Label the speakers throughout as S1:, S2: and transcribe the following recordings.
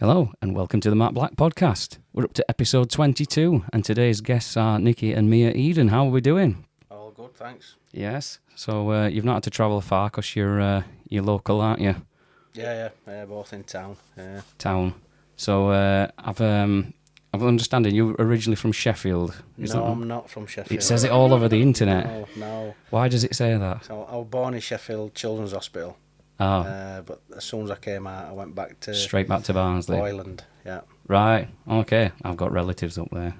S1: Hello and welcome to the Matt Black podcast. We're up to episode 22 and today's guests are Nicky and Mia Eaden. How are we doing?
S2: All good, thanks.
S1: Yes. So you've not had to travel far because you're local, aren't you?
S2: Yeah, both in town.
S1: Town. So I'm understanding you're originally from Sheffield.
S2: No, I'm not from Sheffield.
S1: It says it all over the internet.
S2: No.
S1: Why does it say that?
S2: So I was born in Sheffield Children's Hospital.
S1: Oh.
S2: But as soon as I came out, I went back to
S1: Straight back to Barnsley.
S2: Ireland. Yeah.
S1: Right. Okay. I've got relatives up there.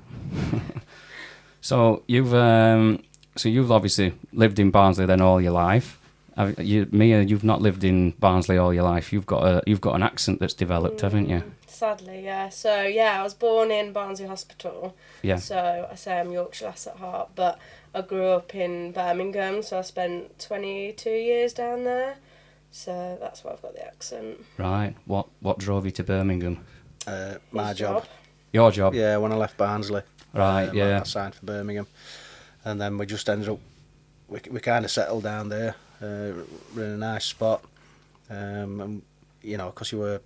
S1: So you've obviously lived in Barnsley then all your life. Mia, you've not lived in Barnsley all your life. You've got an accent that's developed, haven't you?
S3: Sadly, yeah. So I was born in Barnsley Hospital.
S1: Yeah.
S3: So I say I'm Yorkshire lass at heart, but I grew up in Birmingham, so I spent 22 years down there. So that's why I've got the accent.
S1: Right. What drove you to Birmingham?
S2: My job.
S1: Your job?
S2: Yeah, when I left Barnsley.
S1: Right, yeah.
S2: I signed for Birmingham. And then we just ended up, we kind of settled down there. We're in a nice spot. And, because you were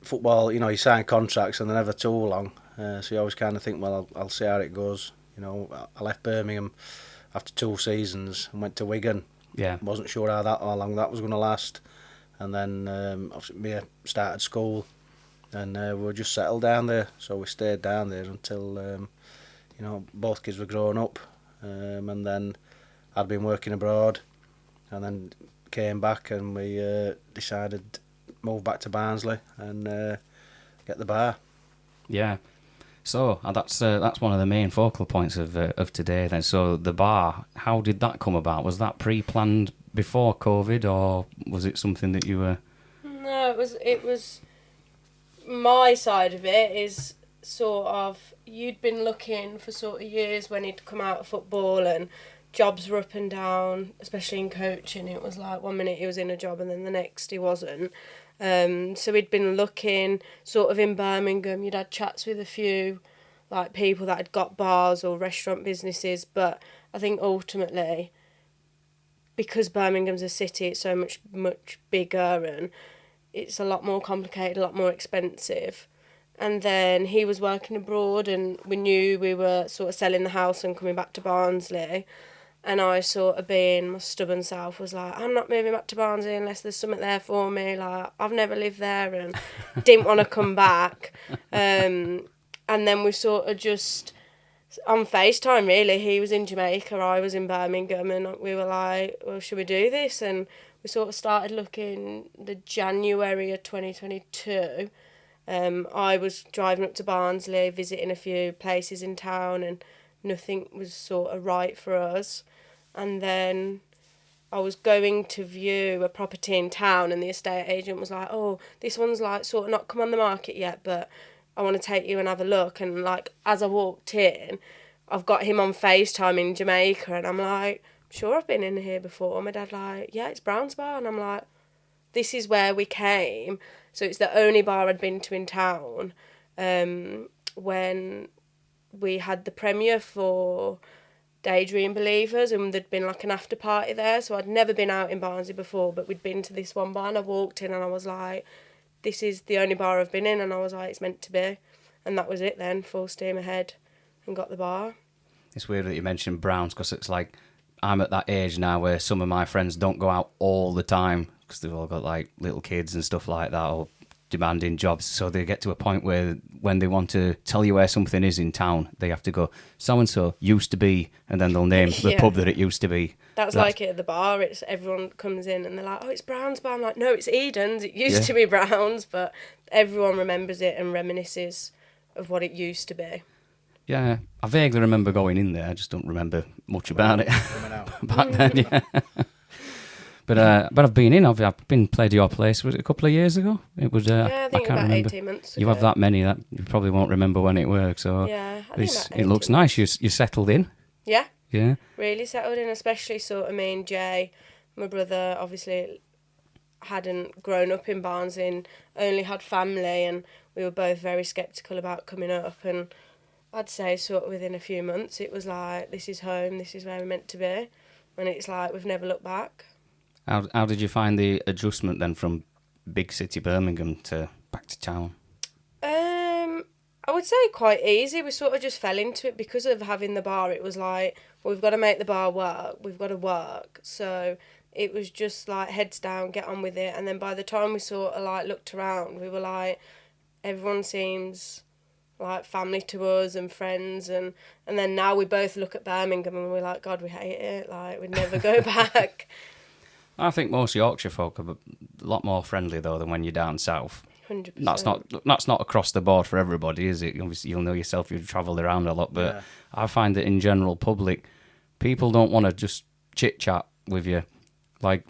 S2: football, you sign contracts and they're never too long. So you always kind of think, well, I'll see how it goes. I left Birmingham after 2 seasons and went to Wigan.
S1: Yeah.
S2: Wasn't sure how long that was going to last. And then obviously Mia started school and we were just settled down there. So we stayed down there until, both kids were growing up. And then I'd been working abroad and then came back and we decided to move back to Barnsley and get the bar.
S1: Yeah. So that's one of the main focal points of today then. So the bar, how did that come about? Was that pre-planned before COVID or was it something that you were...
S3: No, it was my side of it is sort of, you'd been looking for sort of years when he'd come out of football and jobs were up and down, especially in coaching. It was like 1 minute he was in a job and then the next he wasn't. So we'd been looking sort of in Birmingham. You'd had chats with a few like people that had got bars or restaurant businesses, but I think ultimately because Birmingham's a city, it's so much bigger and it's a lot more complicated, a lot more expensive. And then he was working abroad and we knew we were sort of selling the house and coming back to Barnsley. And I sort of being my stubborn self was like, I'm not moving back to Barnsley unless there's something there for me. Like, I've never lived there and didn't want to come back. And then we sort of just, on FaceTime really, he was in Jamaica, I was in Birmingham, and we were like, well, should we do this? And we sort of started looking the January of 2022. I was driving up to Barnsley, visiting a few places in town, and nothing was sort of right for us. And then I was going to view a property in town and the estate agent was like, oh, this one's like sort of not come on the market yet, but I want to take you and have a look. And like as I walked in, I've got him on FaceTime in Jamaica and I'm like, sure I've been in here before. My dad like, yeah, it's Brown's Bar. And I'm like, this is where we came. So it's the only bar I'd been to in town when we had the premiere for Daydream Believers and there'd been like an after party there. So I'd never been out in Barnsley before, but we'd been to this one bar and I walked in and I was like, this is the only bar I've been in. And I was like, it's meant to be. And that was it then, full steam ahead and got the bar.
S1: It's weird that you mentioned Browns because it's like I'm at that age now where some of my friends don't go out all the time because they've all got like little kids and stuff like that or demanding jobs, so they get to a point where when they want to tell you where something is in town, they have to go, so-and-so used to be, and then they'll name the pub that it used to be.
S3: That's like it at the bar. It's everyone comes in and they're like, oh, it's Brown's Bar. I'm like, no, it's Eden's. It used to be Brown's, but everyone remembers it and reminisces of what it used to be.
S1: Yeah, I vaguely remember going in there. I just don't remember much about it back then, yeah. But I've been in. I've been played your place. Was it a couple of years ago? It was.
S3: I think
S1: can't
S3: about
S1: remember.
S3: 18 months ago.
S1: You have that many that you probably won't remember when it works. So
S3: yeah, I think
S1: it looks nice. You settled in.
S3: Yeah.
S1: Yeah.
S3: Really settled in, especially sort of me and Jay, my brother. Obviously, hadn't grown up in Barnsley and only had family, and we were both very sceptical about coming up. And I'd say sort of within a few months, it was like, this is home. This is where we're meant to be, and it's like we've never looked back.
S1: How did you find the adjustment then from big city Birmingham to back to town?
S3: I would say quite easy. We sort of just fell into it because of having the bar. It was like, well, we've got to make the bar work. We've got to work. So it was just like heads down, get on with it. And then by the time we sort of like looked around, we were like, everyone seems like family to us and friends. And then now we both look at Birmingham and we're like, God, we hate it. Like, we'd never go back.
S1: I think most Yorkshire folk are a lot more friendly though than when you're down south.
S3: 100%.
S1: That's not across the board for everybody, is it? Obviously, you'll know yourself. You've travelled around a lot, but I find that in general, public people don't want to just chit chat with you, like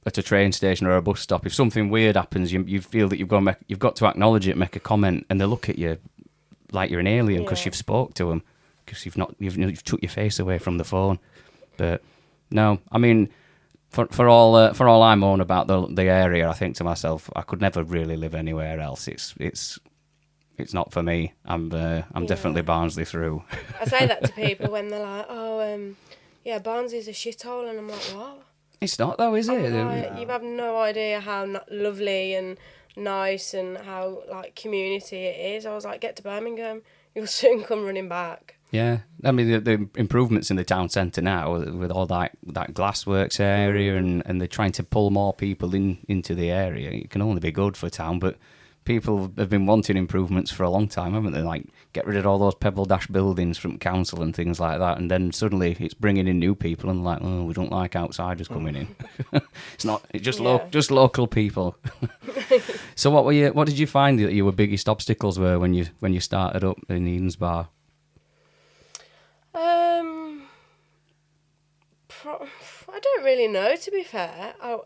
S1: at a train station or a bus stop. If something weird happens, you feel that you've got to acknowledge it, make a comment, and they look at you like you're an alien because you've spoke to them, because you've took your face away from the phone. But no, I mean. For all I moan about the area, I think to myself, I could never really live anywhere else. It's not for me. I'm definitely Barnsley through.
S3: I say that to people when they're like, yeah, Barnsley's a shithole, and I'm like, what?
S1: It's not though, is it?
S3: Like, you have no idea how lovely and nice and how like community it is. I was like, get to Birmingham, you'll soon come running back.
S1: Yeah, I mean the improvements in the town centre now with all that glassworks area and they're trying to pull more people into the area. It can only be good for town, but people have been wanting improvements for a long time, haven't they? Like get rid of all those pebble dash buildings from council and things like that, and then suddenly it's bringing in new people and like, oh, we don't like outsiders coming in. It's just local people. So what did you find that your biggest obstacles were when you started up in Eaden's Bar?
S3: I don't really know, to be fair. I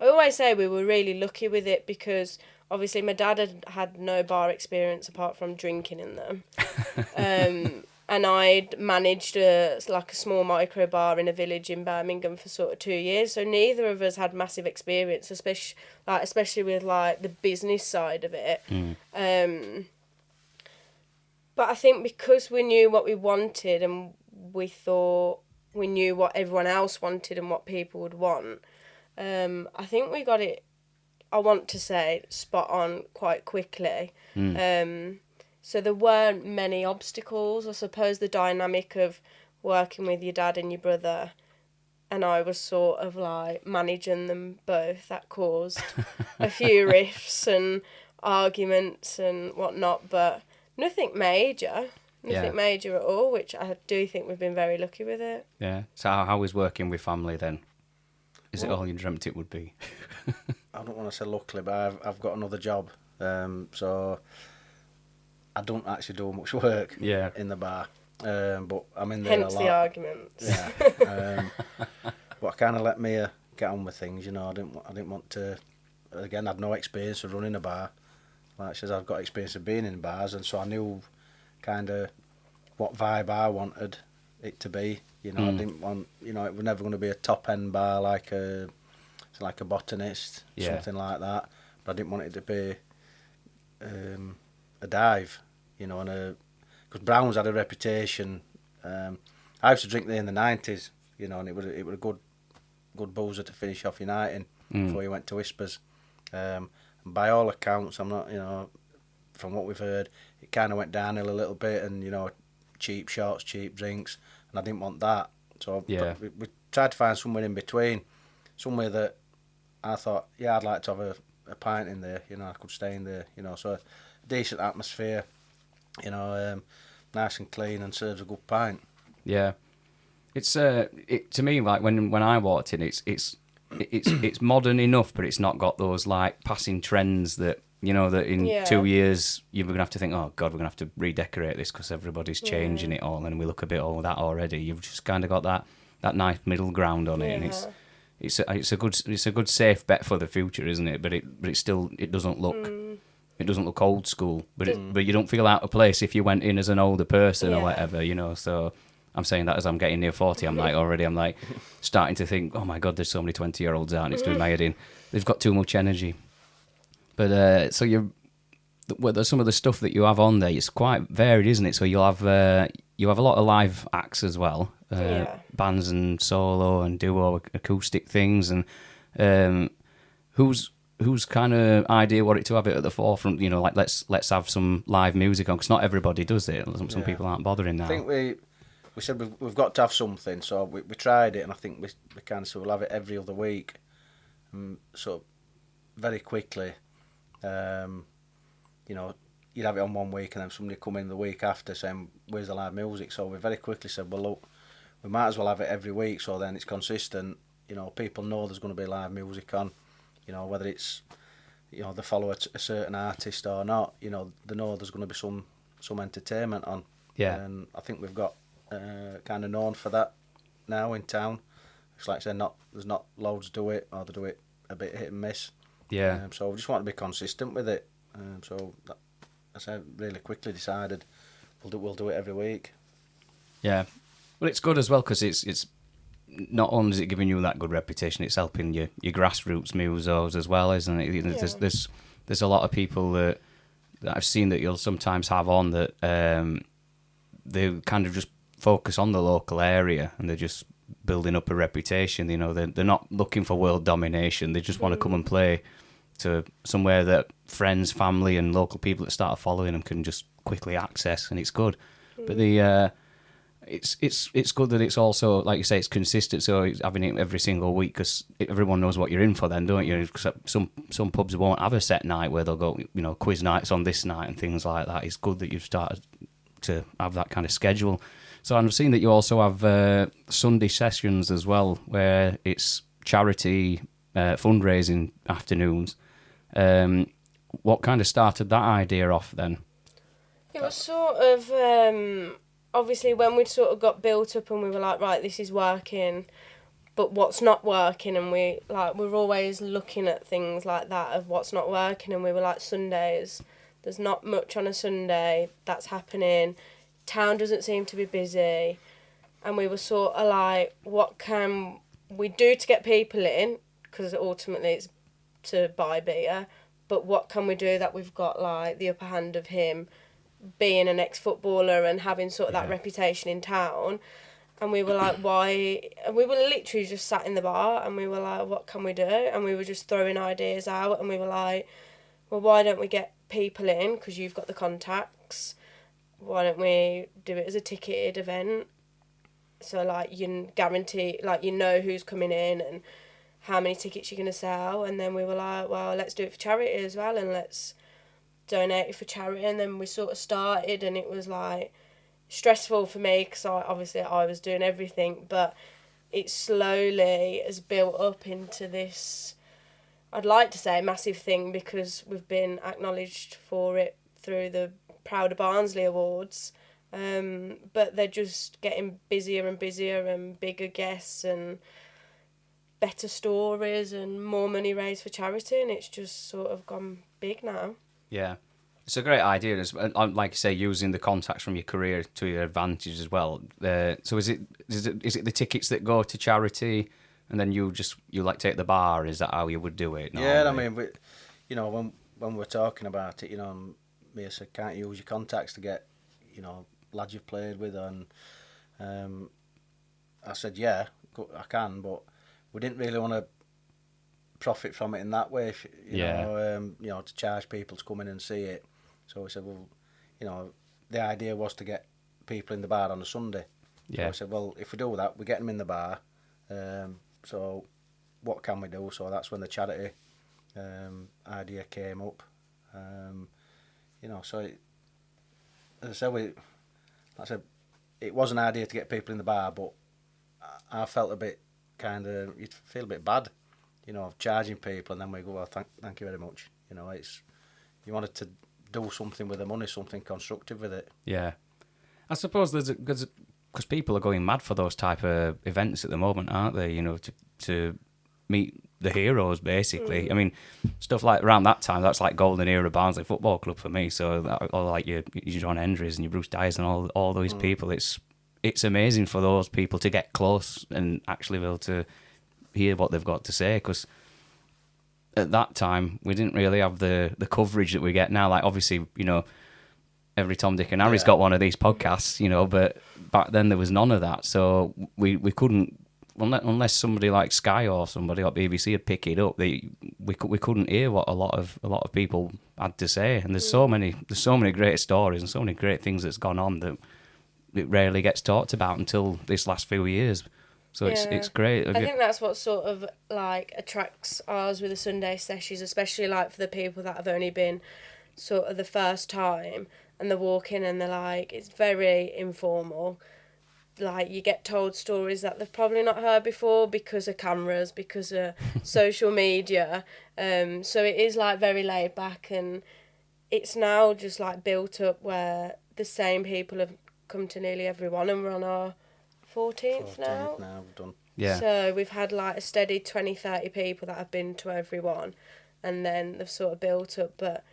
S3: always say we were really lucky with it because obviously my dad had no bar experience apart from drinking in them. And I'd managed a small micro bar in a village in Birmingham for sort of 2 years. So neither of us had massive experience, especially with like the business side of it. But I think because we knew what we wanted and we thought we knew what everyone else wanted and what people would want, I think we got it, I want to say, spot on quite quickly. So there weren't many obstacles. I suppose the dynamic of working with your dad and your brother, and I was sort of like managing them both, that caused a few rifts and arguments and whatnot, but nothing major at all, which I do think we've been very lucky with it.
S1: Yeah. So how is working with family then? Is it all you dreamt it would be?
S2: I don't want to say luckily, but I've got another job, so I don't actually do much work in the bar, but I'm in there a lot.
S3: Hence the arguments.
S2: Yeah. But I kind of let Mia get on with things, I didn't want to. Again, I had no experience of running a bar. Like she says, I've got experience of being in bars, and so I knew kind of what vibe I wanted it to be. I didn't want, it was never going to be a top end bar like a botanist, something like that. But I didn't want it to be a dive, and because Brown's had a reputation. I used to drink there in the 90s, and it was a good boozer to finish off your night in before you went to Whispers. By all accounts, I'm not, from what we've heard, it kind of went downhill a little bit, and cheap shots, cheap drinks, and I didn't want that. So we tried to find somewhere in between, somewhere that I thought, I'd like to have a pint in there. I could stay in there. So a decent atmosphere, nice and clean, and serves a good pint. Yeah,
S1: it's to me, like when I walked in, it's modern enough, but it's not got those like passing trends that that in 2 years you're gonna have to think, oh God, we're gonna have to redecorate this because everybody's changing it all, and we look a bit old that already. You've just kind of got that nice middle ground on it, and it's a good safe bet for the future, isn't it? But it still doesn't look old school, but you don't feel out of place if you went in as an older person or whatever, So I'm saying that as I'm getting near 40, I'm like starting to think, oh my God, there's so many 20-year-olds out, and it's doing my head in. They've got too much energy. But so some of the stuff that you have on there, it's quite varied, isn't it? So you have a lot of live acts as well, bands and solo and duo acoustic things. And who's whose kind of idea was it to have it at the forefront? You know, like let's have some live music on, because not everybody does it. Some people aren't bothering now.
S2: I think we said we've got to have something, so we tried it, and I think we kind of said we'll have it every other week. So very quickly, you know, you'd have it on one week, and then somebody come in the week after saying, "Where's the live music?" So we very quickly said, "Well, look, we might as well have it every week, so then it's consistent. You know, people know there's going to be live music on. You know, whether it's, you know, they follow a certain artist or not. You know, they know there's going to be some entertainment on.
S1: Yeah.
S2: And I think we've got kind of known for that now in town. It's like I said, there's not loads do it, or they do it a bit hit and miss.
S1: Yeah.
S2: So we just want to be consistent with it. So that, I said, really quickly decided we'll do it every week.
S1: Yeah. Well, it's good as well, because it's not only is it giving you that good reputation, it's helping your grassroots musos as well, isn't it?
S3: Yeah.
S1: There's a lot of people that I've seen that you'll sometimes have on that they kind of just focus on the local area, and they're just building up a reputation. You know, they're not looking for world domination. They just want to come and play to somewhere that friends, family, and local people that start following them can just quickly access, and it's good. But it's good that it's also, like you say, it's consistent. So it's having it every single week, because everyone knows what you're in for, then, don't you? Some pubs won't have a set night where they'll go, you know, quiz nights on this night and things like that. It's good that you've started to have that kind of schedule. So I've seen that you also have Sunday sessions as well, where it's charity fundraising afternoons. What kind of started that idea off then?
S3: It was sort of, obviously when we'd sort of got built up and we were like, right, this is working, but what's not working, and we're always looking at things like that of what's not working, and we were like, Sundays, there's not much on a Sunday that's happening, town doesn't seem to be busy, and we were sort of like, what can we do to get people in, because ultimately it's to buy beer, but what can we do that we've got like the upper hand of him being an ex-footballer and having sort of that reputation in town. And we were like, why? And we were literally just sat in the bar, and we were like, what can we do? And we were just throwing ideas out, and we were like, well, why don't we get people in, because you've got the contacts, why don't we do it as a ticketed event, so like you guarantee, like, you know who's coming in and how many tickets you're going to sell. And then we were like, well, let's do it for charity as well, and let's donate it for charity. And then we sort of started, and it was like stressful for me, because I was doing everything, but it slowly has built up into this, I'd like to say, massive thing, because we've been acknowledged for it through the Proud of Barnsley Awards, but they're just getting busier and busier, and bigger guests and better stories and more money raised for charity, and it's just sort of gone big now.
S1: Yeah, it's a great idea. Like you say, using the contacts from your career to your advantage as well. So is it the tickets that go to charity, and then you like take the bar? Is that how you would do it?
S2: Yeah, I mean, you know, when we're talking about it, you know, Mia said, can't you use your contacts to get, you know, lads you've played with? And I said, yeah, I can, but we didn't really want to profit from it in that way, you know, to charge people to come in and see it. So we said, well, you know, the idea was to get people in the bar on a Sunday. Yeah. So we said, well, if we do that, we get them in the bar. So what can we do? So that's when the charity idea came up. You know, so as I said, it was an idea to get people in the bar, but I felt a bit you'd feel a bit bad, you know, of charging people, and then we go, well, thank you very much. You know, you wanted to do something with the money, something constructive with it.
S1: Yeah, I suppose because people are going mad for those type of events at the moment, aren't they? You know, to meet the heroes, basically. I mean, stuff like around that time, that's like golden era Barnsley Football Club for me. So, or like your John Hendrys and your Bruce Dyers and all those people. It's amazing for those people to get close and actually be able to hear what they've got to say, because at that time we didn't really have the coverage that we get now. Like, obviously, you know, every Tom, Dick and Harry's got one of these podcasts, you know, but back then there was none of that, so we couldn't unless somebody like Sky or somebody like BBC had picked it up, we couldn't hear what a lot of people had to say. And there's so many great stories and so many great things that's gone on that it rarely gets talked about until this last few years. So it's great.
S3: I think that's what sort of like attracts ours with the Sunday sessions, especially like for the people that have only been sort of the first time and they walk in and they're like, it's very informal. Like you get told stories that they've probably not heard before because of cameras, because of social media. So it is like very laid back, and it's now just like built up where the same people have come to nearly everyone, and we're on our 14th now.
S2: We've done.
S1: Yeah.
S3: So we've had like a steady 20-30 people that have been to everyone, and then they've sort of built up. But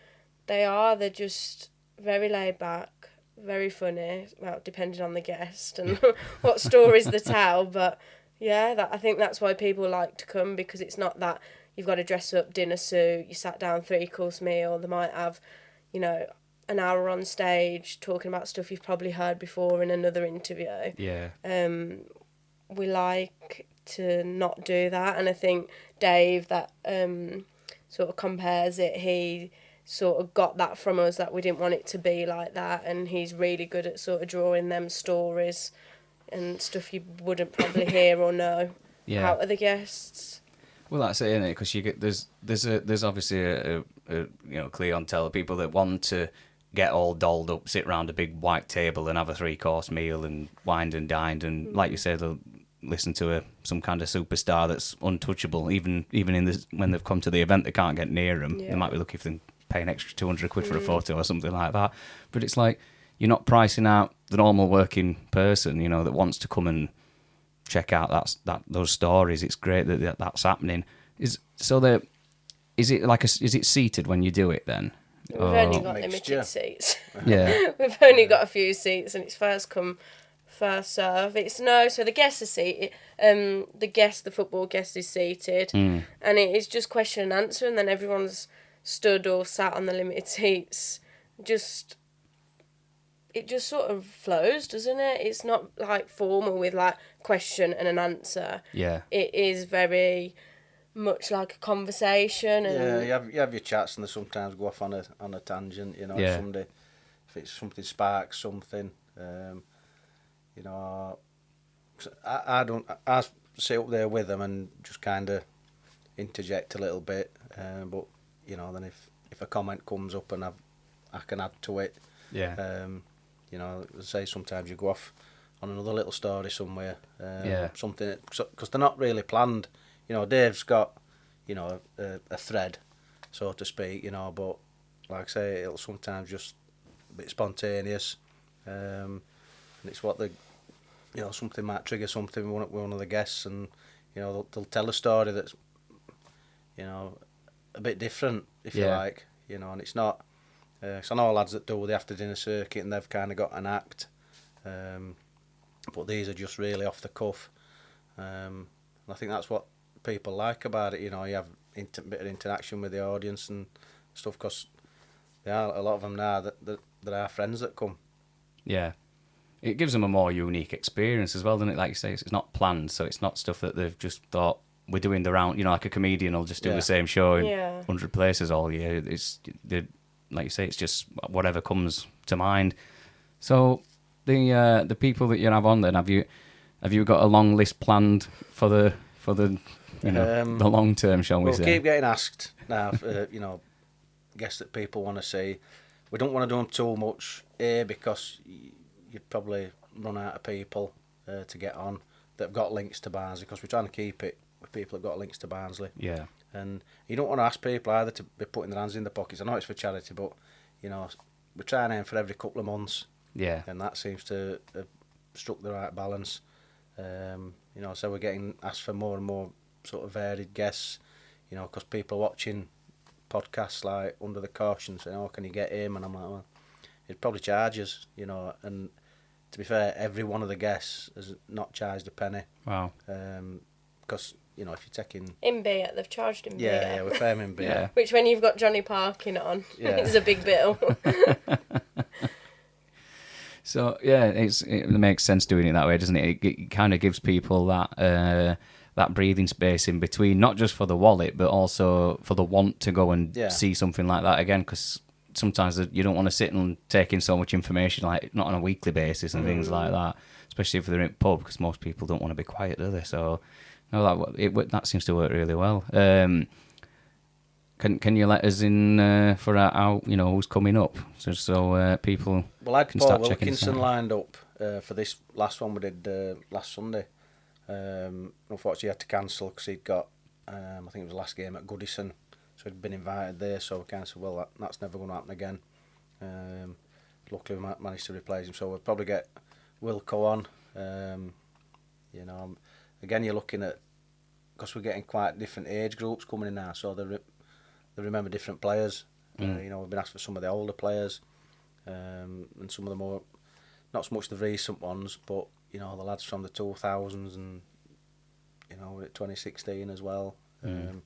S3: they're just very laid back, very funny. Well, depending on the guest and what stories they tell. But yeah, I think that's why people like to come, because it's not that you've got to dress up, dinner suit, you sat down 3-course meal. They might have, an hour on stage talking about stuff you've probably heard before in another interview.
S1: Yeah.
S3: We like to not do that, and I think Dave that sort of compares it, he sort of got that from us, that we didn't want it to be like that, and he's really good at sort of drawing them stories and stuff you wouldn't probably hear or know out of the guests.
S1: Well, that's it, isn't it? Because you get there's obviously a clientele of people that want to get all dolled up, sit round a big white table and have a 3-course meal and wined and dined, and like you say, they'll listen to some kind of superstar that's untouchable. Even when they've come to the event, they can't get near them. They might be lucky if they pay an extra 200 quid for a photo or something like that. But it's like you're not pricing out the normal working person, that wants to come and check out those stories. It's great that that's happening. Is it seated when you do it then?
S3: We've only got limited seats.
S1: Yeah.
S3: We've only got a few seats, and it's first come, first serve. So the guests are seated. The football guest is seated, and it is just question and answer, and then everyone's stood or sat on the limited seats. It just sort of flows, doesn't it? It's not like formal with like question and an answer.
S1: Yeah.
S3: It is very much like a conversation. And
S2: you have your chats, and they sometimes go off on a tangent. If it's something sparks something. I sit up there with them and just kind of interject a little bit. But then if a comment comes up and I can add to it.
S1: Yeah.
S2: Say sometimes you go off on another little story somewhere. Something, because they're not really planned. Dave's got, a thread, so to speak, but like I say, it'll sometimes just a bit spontaneous. And it's what something might trigger something with one of the guests, and, they'll tell a story that's, a bit different, if you like, and it's not, because I know lads that do the after dinner circuit and they've kind of got an act, but these are just really off the cuff. And I think that's what people like about it. You have a bit of interaction with the audience and stuff, because there are a lot of them now that are friends that come.
S1: Yeah. It gives them a more unique experience as well, doesn't it? Like you say, it's not planned, so it's not stuff that they've just thought, we're doing the round, like a comedian will just do the same show in 100 places all year. It's, like you say, it's just whatever comes to mind. So the people that you have on then, have you got a long list planned for the the long term, shall we say?
S2: We'll keep getting asked now, guests that people want to see. We don't want to do them too much here, because you'd probably run out of people to get on that have got links to Barnsley, because we're trying to keep it with people that got links to Barnsley.
S1: Yeah.
S2: And you don't want to ask people either to be putting their hands in their pockets. I know it's for charity, but we're trying to aim for every couple of months.
S1: Yeah.
S2: And that seems to have struck the right balance. So we're getting asked for more and more sort of varied guests. Because people are watching podcasts like Under the Caution saying, "Oh, can you get him?" And I'm like, well, it probably charges. And to be fair, every one of the guests has not charged a penny.
S1: Wow.
S2: Because if you're taking
S3: in beer, they've charged in beer.
S2: Yeah, we're paying in beer.
S1: Yeah.
S3: Which, when you've got Johnny Parkin on, is a big bill.
S1: So yeah, it makes sense doing it that way, doesn't it? It kind of gives people that breathing space in between, not just for the wallet, but also for the want to go and see something like that again. Because sometimes you don't want to sit and take in so much information, like not on a weekly basis and things like that. Especially if they're in a pub, because most people don't want to be quiet, do they? So no, that seems to work really well. Can you let us in for how who's coming up, so people can start
S2: Paul
S1: checking
S2: Wilkinson lined up for this last one we did last Sunday. Unfortunately, he had to cancel because he'd got I think it was the last game at Goodison, so he'd been invited there. So we kind of said, well, that's never going to happen again. Luckily, we managed to replace him, so we'll probably get Wilco on. Again, you're looking at, because we're getting quite different age groups coming in now, so they remember different players. We've been asked for some of the older players, and some of the more, not so much the recent ones, but the lads from the 2000s and 2016 as well. But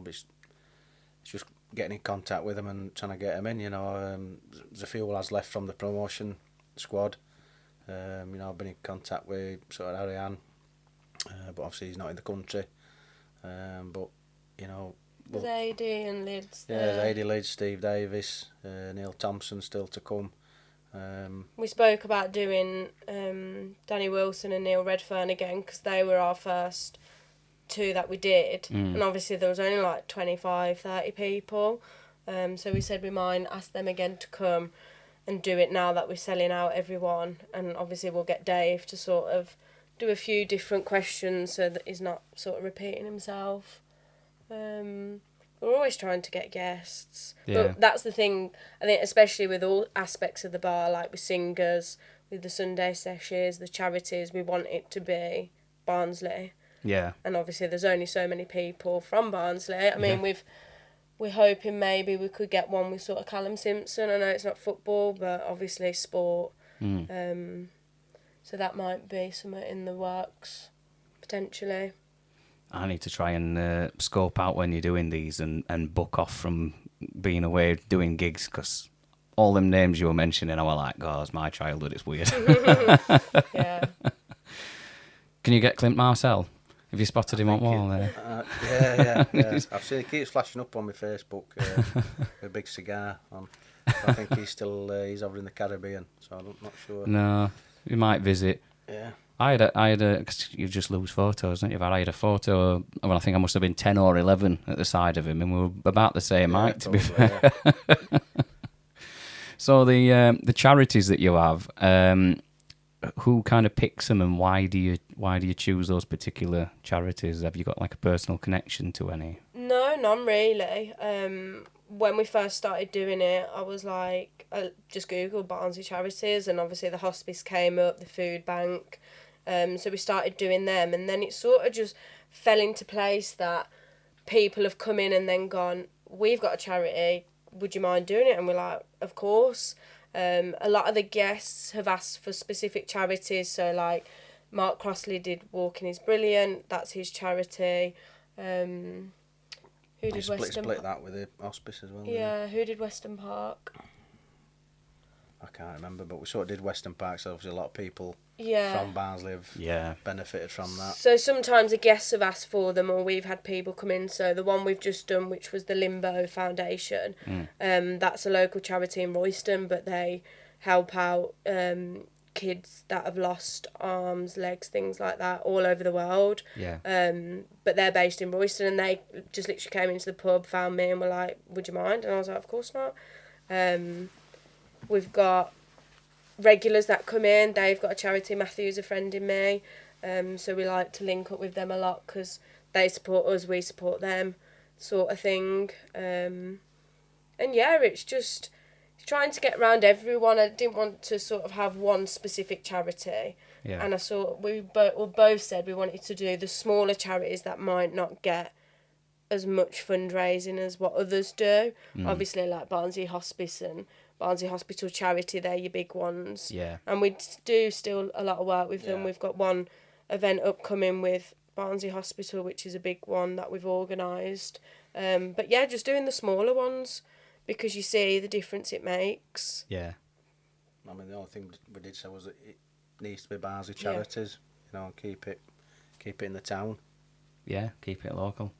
S2: it's just getting in contact with them and trying to get them in. There's a few lads left from the promotion squad. I've been in contact with sort of Ariane, but obviously he's not in the country.
S3: There's AD and Lids.
S2: Yeah, there's AD Lids, Steve Davis, Neil Thompson still to come.
S3: We spoke about doing Danny Wilson and Neil Redfern again, because they were our first two that we did, and obviously there was only like 25-30 people, so we said we might ask them again to come and do it now that we're selling out everyone, and obviously we'll get Dave to sort of do a few different questions so that he's not sort of repeating himself. We're always trying to get guests.
S1: Yeah.
S3: But that's the thing, I think, especially with all aspects of the bar, like with singers, with the Sunday sessions, the charities, we want it to be Barnsley.
S1: Yeah.
S3: And obviously there's only so many people from Barnsley. I mean, we're hoping maybe we could get one with sort of Callum Simpson. I know it's not football, but obviously sport. So that might be something in the works, potentially.
S1: I need to try and scope out when you're doing these and book off from being away doing gigs, because all them names you were mentioning, I was like, God, it's my childhood, it's weird.
S3: Yeah.
S1: Can you get Clint Marcel? Have you spotted him on wall there?
S2: Yeah. I've seen, he keeps flashing up on my Facebook with a big cigar on. So I think he's still he's over in the Caribbean, so I'm not sure.
S1: No, we might visit.
S2: Yeah.
S1: I had a, because you just lose photos, don't you? I had a photo, well, I think I must have been 10 or 11 at the side of him, and we were about the same height, to be fair. Yeah. So the charities that you have, who kind of picks them, and why do you choose those particular charities? Have you got like a personal connection to any?
S3: No, none really. When we first started doing it, I was like, I just googled Barnsley charities, and obviously the hospice came up, the food bank. So we started doing them, and then it sort of just fell into place that people have come in and then gone, we've got a charity, would you mind doing it? And we're like, of course. A lot of the guests have asked for specific charities, so like Mark Crossley did Walking is Brilliant, that's his charity. Who did Western
S2: split that with the hospice as well.
S3: Yeah, who did Western Park?
S2: I can't remember, but we sort of did Western Park, so obviously a lot of people from Barnsley have benefited from that.
S3: So sometimes the guests have asked for them, or we've had people come in. So the one we've just done, which was the Limbo Foundation, that's a local charity in Royston, but they help out kids that have lost arms, legs, things like that, all over the world.
S1: Yeah.
S3: But they're based in Royston, and they just literally came into the pub, found me, and were like, would you mind? And I was like, of course not. We've got regulars that come in. They've got a charity. Matthew's a friend in me. So we like to link up with them a lot, because they support us, we support them, sort of thing. And yeah, it's just trying to get around everyone. I didn't want to sort of have one specific charity.
S1: Yeah.
S3: And we both said we wanted to do the smaller charities that might not get as much fundraising as what others do. Obviously, like Barnsley Hospice and Barnsley Hospital Charity, they're your big ones.
S1: Yeah.
S3: And we do still a lot of work with them. We've got one event upcoming with Barnsley Hospital, which is a big one that we've organised. But yeah, just doing the smaller ones, because you see the difference it makes.
S1: Yeah.
S2: I mean, the only thing we did say was that it needs to be Barnsley charities, you know, and keep it in the town.
S1: Yeah, keep it local.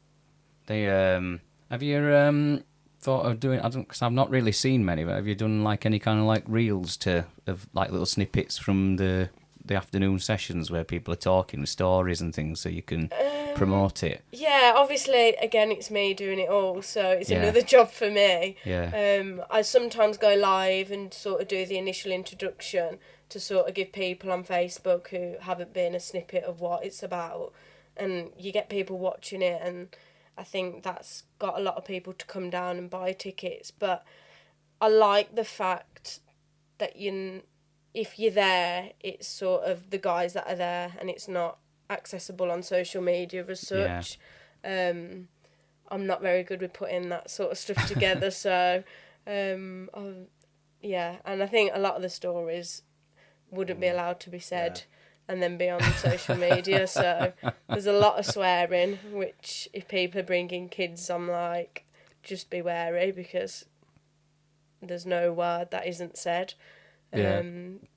S1: Have you thought of doing? I don't, because I've not really seen many. But have you done like any kind of like reels of like little snippets from the afternoon sessions where people are talking stories and things, so you can promote it?
S3: Yeah, obviously, again, it's me doing it all, so it's
S1: Yeah.
S3: another job for me.
S1: Yeah.
S3: I sometimes go live and sort of do the initial introduction to sort of give people on Facebook who haven't been a snippet of what it's about, and you get people watching it, and I think that's got a lot of people to come down and buy tickets. But I like the fact that if you're there, it's sort of the guys that are there, and it's not accessible on social media as such. I'm not very good with putting that sort of stuff together, so and I think a lot of the stories wouldn't be allowed to be said and then be on social media, so there's a lot of swearing, which if people are bringing kids, I'm like, just be wary, because there's no word that isn't said.
S1: Yeah.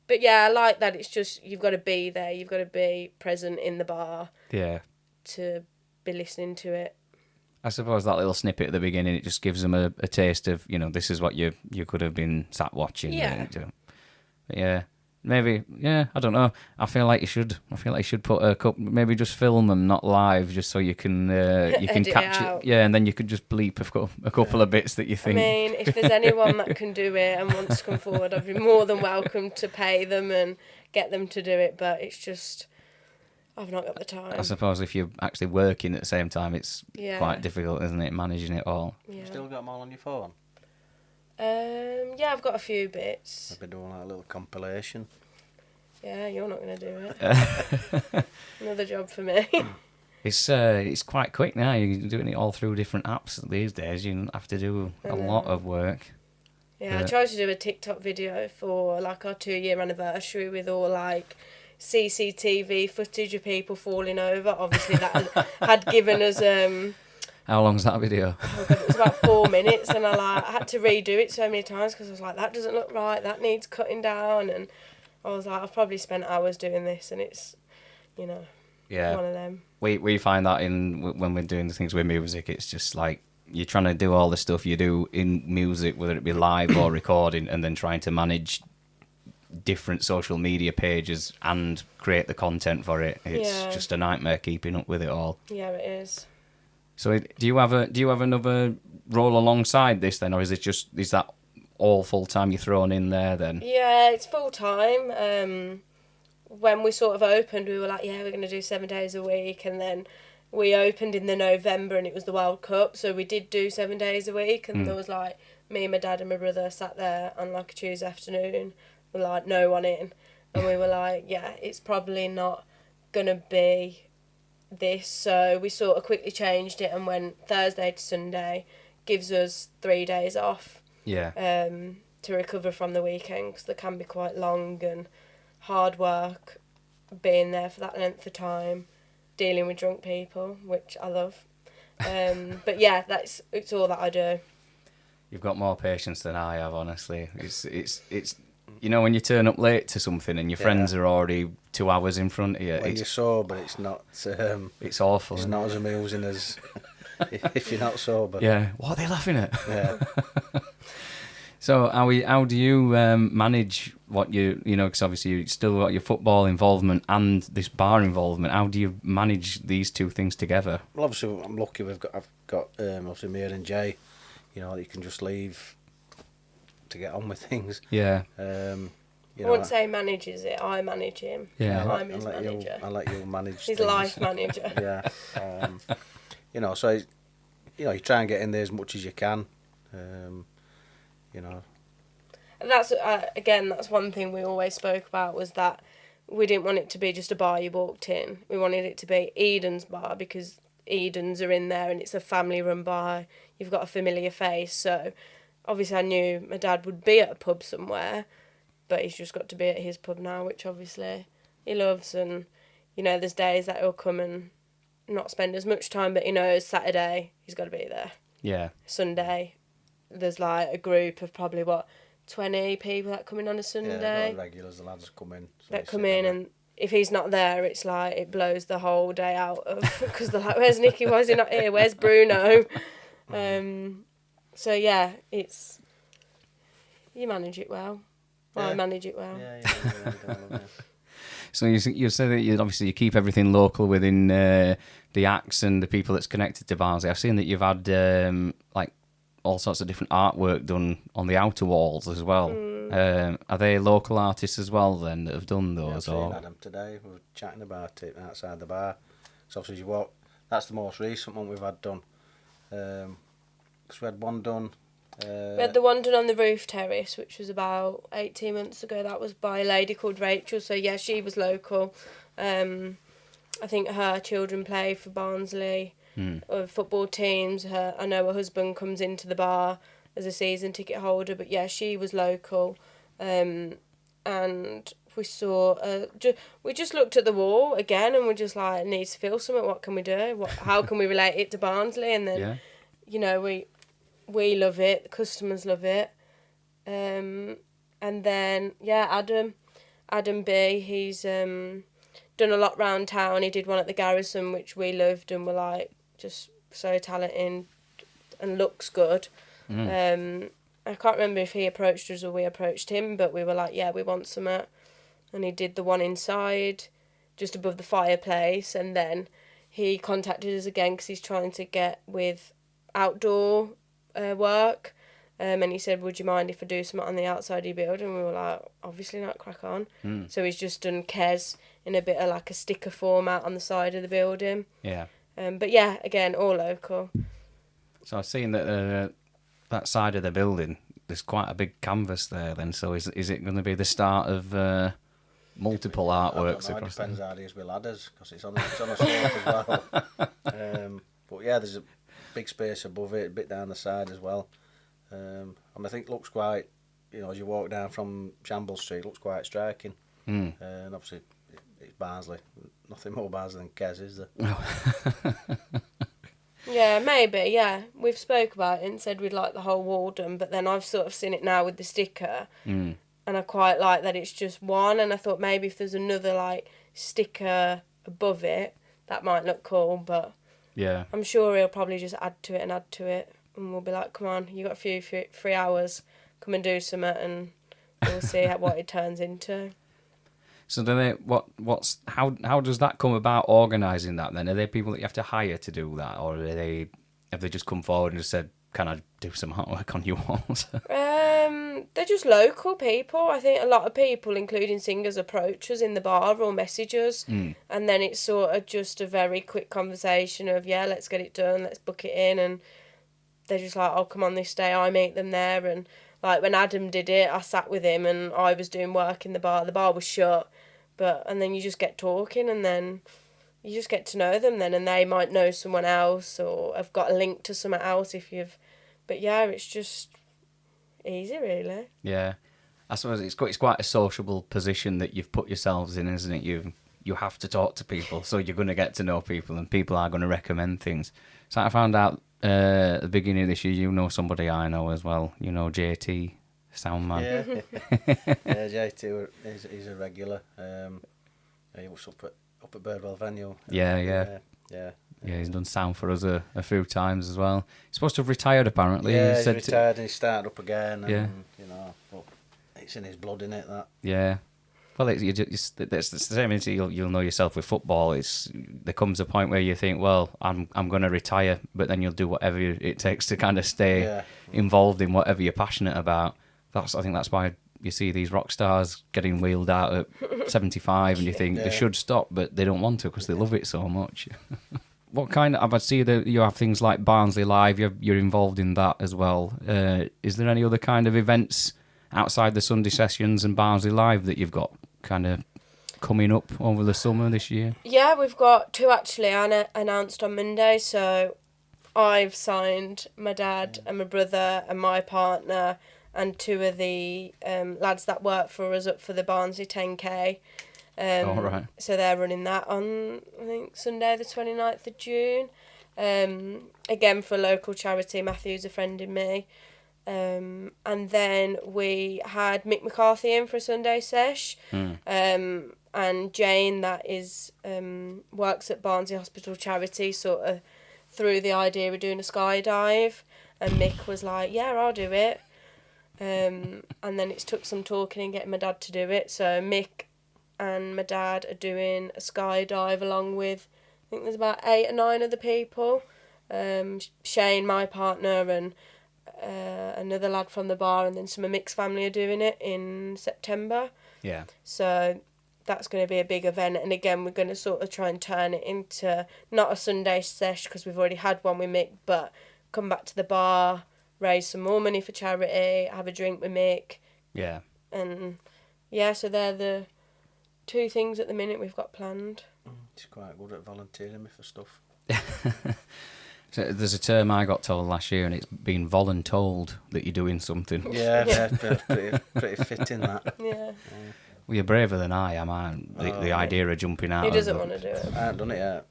S3: But yeah, I like that it's just, you've got to be there, you've got to be present in the bar
S1: Yeah.
S3: to be listening to it.
S1: I suppose that little snippet at the beginning, it just gives them a taste of, you know, this is what you could have been sat watching.
S3: Yeah.
S1: But yeah. Maybe, yeah, I don't know. I feel like you should put a couple, maybe just film them, not live, just so you can
S3: Edit
S1: catch
S3: it out.
S1: Yeah, and then you could just bleep a couple of bits that you
S3: I
S1: think.
S3: mean, if there's anyone that can do it and wants to come forward, I'd be more than welcome to pay them and get them to do it, but it's just, I've not got the time.
S1: I suppose if you're actually working at the same time, it's
S3: Yeah.
S1: quite difficult, isn't it, managing it all?
S3: Yeah.
S2: You still got them all on your phone?
S3: Yeah, I've got a few bits.
S2: Maybe doing like a little compilation.
S3: Yeah, you're not going to do it. Another job for me.
S1: It's quite quick now. You're doing it all through different apps these days. You don't have to do a lot of work.
S3: Yeah, I tried to do a TikTok video for like our 2-year anniversary with all like CCTV footage of people falling over. Obviously that had given us
S1: How long's that video?
S3: it was about 4 minutes, and I had to redo it so many times because I was like, that doesn't look right, that needs cutting down, and I was like, I've probably spent hours doing this, and it's, you know, one of them.
S1: We find that when we're doing the things with music, it's just like you're trying to do all the stuff you do in music, whether it be live or recording, and then trying to manage different social media pages and create the content for it. It's just a nightmare keeping up with it all.
S3: Yeah, it is.
S1: So do you have another role alongside this then, or is that all full time you're thrown in there then?
S3: Yeah, it's full time. When we sort of opened, we were like, yeah, we're going to do 7 days a week, and then we opened in the November, and it was the World Cup, so we did do 7 days a week, and there was like me, my dad, and my brother sat there on like a Tuesday afternoon with like no one in, and we were like, yeah, it's probably not gonna be this, so we sort of quickly changed it and went Thursday to Sunday, gives us 3 days off.
S1: Yeah.
S3: To recover from the weekend, because they can be quite long and hard work being there for that length of time, dealing with drunk people, which I love. But yeah, it's all that I do.
S1: You've got more patience than I have, honestly. It's you know, when you turn up late to something and your friends are already 2 hours in front of you.
S2: When you're sober, it's not.
S1: It's awful.
S2: It's not as amusing as if you're not sober.
S1: Yeah. What are they laughing at?
S2: Yeah.
S1: So how do you manage what you know? Because obviously you still got your football involvement and this bar involvement. How do you manage these two things together?
S2: Well, obviously I'm lucky. I've got obviously Mia and Jay. You know, you can just leave to get on with things.
S1: Yeah.
S2: You
S3: I
S2: know,
S3: wouldn't say manages it, I manage him.
S1: Yeah.
S3: I'm his manager.
S2: I let you manage
S3: His
S2: things.
S3: life manager.
S2: Yeah. You know, so you know, you try and get in there as much as you can. You know.
S3: And that's again, that's one thing we always spoke about, was that we didn't want it to be just a bar you walked in. We wanted it to be Eden's bar, because Eden's are in there and it's a family run bar. You've got a familiar face, so obviously I knew my dad would be at a pub somewhere, but he's just got to be at his pub now, which obviously he loves. And you know, there's days that he'll come and not spend as much time, but he knows Saturday he's got to be there.
S1: Yeah.
S3: Sunday there's like a group of probably 20 people that come in on a
S2: Yeah,
S3: Sunday.
S2: not regulars, the lads come in. So
S3: That
S2: they
S3: come
S2: sit
S3: in,
S2: down
S3: and if he's not there, it's like it blows the whole day out of, because they're like, where's Nicky, why is he not here, where's Bruno? So yeah, you manage it well. Well,
S2: Yeah.
S3: I manage it well.
S2: there. Yeah.
S1: So you say that you keep everything local within the acts and the people that's connected to Barnsley. I've seen that you've had like all sorts of different artwork done on the outer walls as well. Are they local artists as well then that have done
S2: Yeah, I've
S1: those?
S2: seen Adam today. We were chatting about it outside the bar. So obviously you walk. That's the most recent one we've had done. Because we had one done.
S3: We had the one done on the roof terrace, which was about 18 months ago. That was by a lady called Rachel. So yeah, she was local. I think her children play for Barnsley, football teams. I know her husband comes into the bar as a season ticket holder. But yeah, she was local. And we saw, we just looked at the wall again, and we're just like, it needs to feel something. What can we do? How can we relate it to Barnsley? And then, you know, we love it, the customers love it. And then, yeah, Adam B, he's done a lot round town. He did one at the Garrison, which we loved, and were like, just so talented and looks good. I can't remember if he approached us or we approached him, but we were like, yeah, we want some. And he did the one inside, just above the fireplace, and then he contacted us again because he's trying to get with outdoor work, and he said, would you mind if I do something on the outside of your building? And we were like, obviously not, crack on. So he's just done Kes in a bit of like a sticker format on the side of the building. But yeah, again, all local.
S1: So I've seen that that side of the building, there's quite a big canvas there then, so is it going to be the start of multiple artworks
S2: It
S1: across
S2: depends how it is with ladders, because it's on a slope as well. But yeah, there's a big space above it, a bit down the side as well. And I think it looks quite, you know, as you walk down from Shambles Street, it looks quite striking. And obviously it's Barnsley, nothing more Barnsley than Kes, is there?
S3: Yeah, maybe, yeah. We've spoke about it and said we'd like the whole wall done, but then I've sort of seen it now with the sticker, and I quite like that it's just one, and I thought maybe if there's another, like, sticker above it, that might look cool, but I'm sure he'll probably just add to it, and we'll be like, come on, you got a few 3 hours, come and do something, and we'll see what it turns into.
S1: So do they, how does that come about, organising that then? Are they people that you have to hire to do that, or have they just come forward and just said, can I do some artwork on your walls?
S3: They're just local people. I think a lot of people, including singers, approach us in the bar or message us, and then it's sort of just a very quick conversation of, yeah, let's get it done, let's book it in, and they're just like, oh, come on this day, I meet them there. And like when Adam did it, I sat with him and I was doing work in the bar was shut, and then you just get talking, and then you just get to know them then, and they might know someone else or have got a link to someone else but yeah, it's just easy really.
S1: Yeah, I suppose it's quite a sociable position that you've put yourselves in, isn't it? You have to talk to people, so you're going to get to know people, and people are going to recommend things. So I found out at the beginning of this year, you know somebody I know as well. You know JT, sound man.
S2: Yeah, JT, he's a regular. He was up at Birdwell venue.
S1: Yeah, he's done sound for us a few times as well. He's supposed to have retired apparently.
S2: Yeah, he's retired and he's started up again. And,
S1: yeah.
S2: You know, but it's in his blood, innit, that?
S1: Yeah. Well, it's the same. You'll know yourself with football. There comes a point where you think, well, I'm going to retire, but then you'll do whatever it takes to kind of stay involved in whatever you're passionate about. I think that's why you see these rock stars getting wheeled out at 75, and you think they should stop, but they don't want to because they love it so much. What kind of? I see that you have things like Barnsley Live. You're involved in that as well. Is there any other kind of events outside the Sunday sessions and Barnsley Live that you've got kind of coming up over the summer this year?
S3: Yeah, we've got 2 actually announced on Monday. So I've signed my dad and my brother and my partner and 2 of the lads that work for us up for the Barnsley 10K.
S1: Right.
S3: So they're running that on, I think, Sunday the 29th of June. Again, for a local charity. Matthew's a friend in me. And then we had Mick McCarthy in for a Sunday sesh. And Jane, that is works at Barnsley Hospital Charity, sort of threw the idea of doing a skydive, and Mick was like, yeah, I'll do it. And then it took some talking and getting my dad to do it. So Mick and my dad are doing a skydive along with, I think there's about 8 or 9 other people. Shane, my partner, and another lad from the bar, and then some of Mick's family are doing it in September.
S1: Yeah.
S3: So that's going to be a big event, and again we're going to sort of try and turn it into not a Sunday sesh because we've already had one with Mick, but come back to the bar, raise some more money for charity, have a drink with Mick.
S1: Yeah.
S3: And yeah, so they're the 2 things at the minute we've got planned.
S2: He's quite good at volunteering me for stuff.
S1: So there's a term I got told last year, and it's been voluntold that you're doing something.
S2: Yeah, pretty fitting that.
S3: Yeah.
S1: Well, you're braver than I am. The idea of jumping out.
S3: He doesn't want to do it.
S2: I haven't done it yet.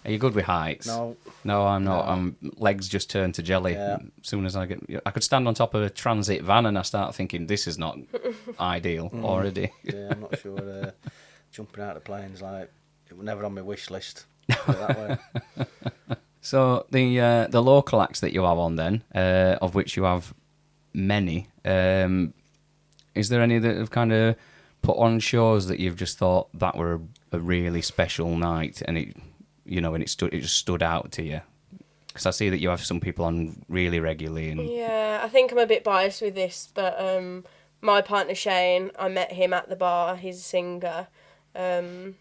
S1: Are you good with heights?
S2: No.
S1: No, I'm not.
S2: No.
S1: Legs just turn to jelly.
S2: Yeah.
S1: As soon as I could stand on top of a transit van and I start thinking this is not ideal already.
S2: Yeah, I'm not sure. Jumping out of planes, like, it was never on my wish list. Put it that way.
S1: So the local acts that you have on then, of which you have many, is there any that have kind of put on shows that you've just thought that were a really special night, and it just stood out to you? Because I see that you have some people on really regularly. And
S3: Yeah, I think I'm a bit biased with this, but my partner Shane, I met him at the bar. He's a singer. I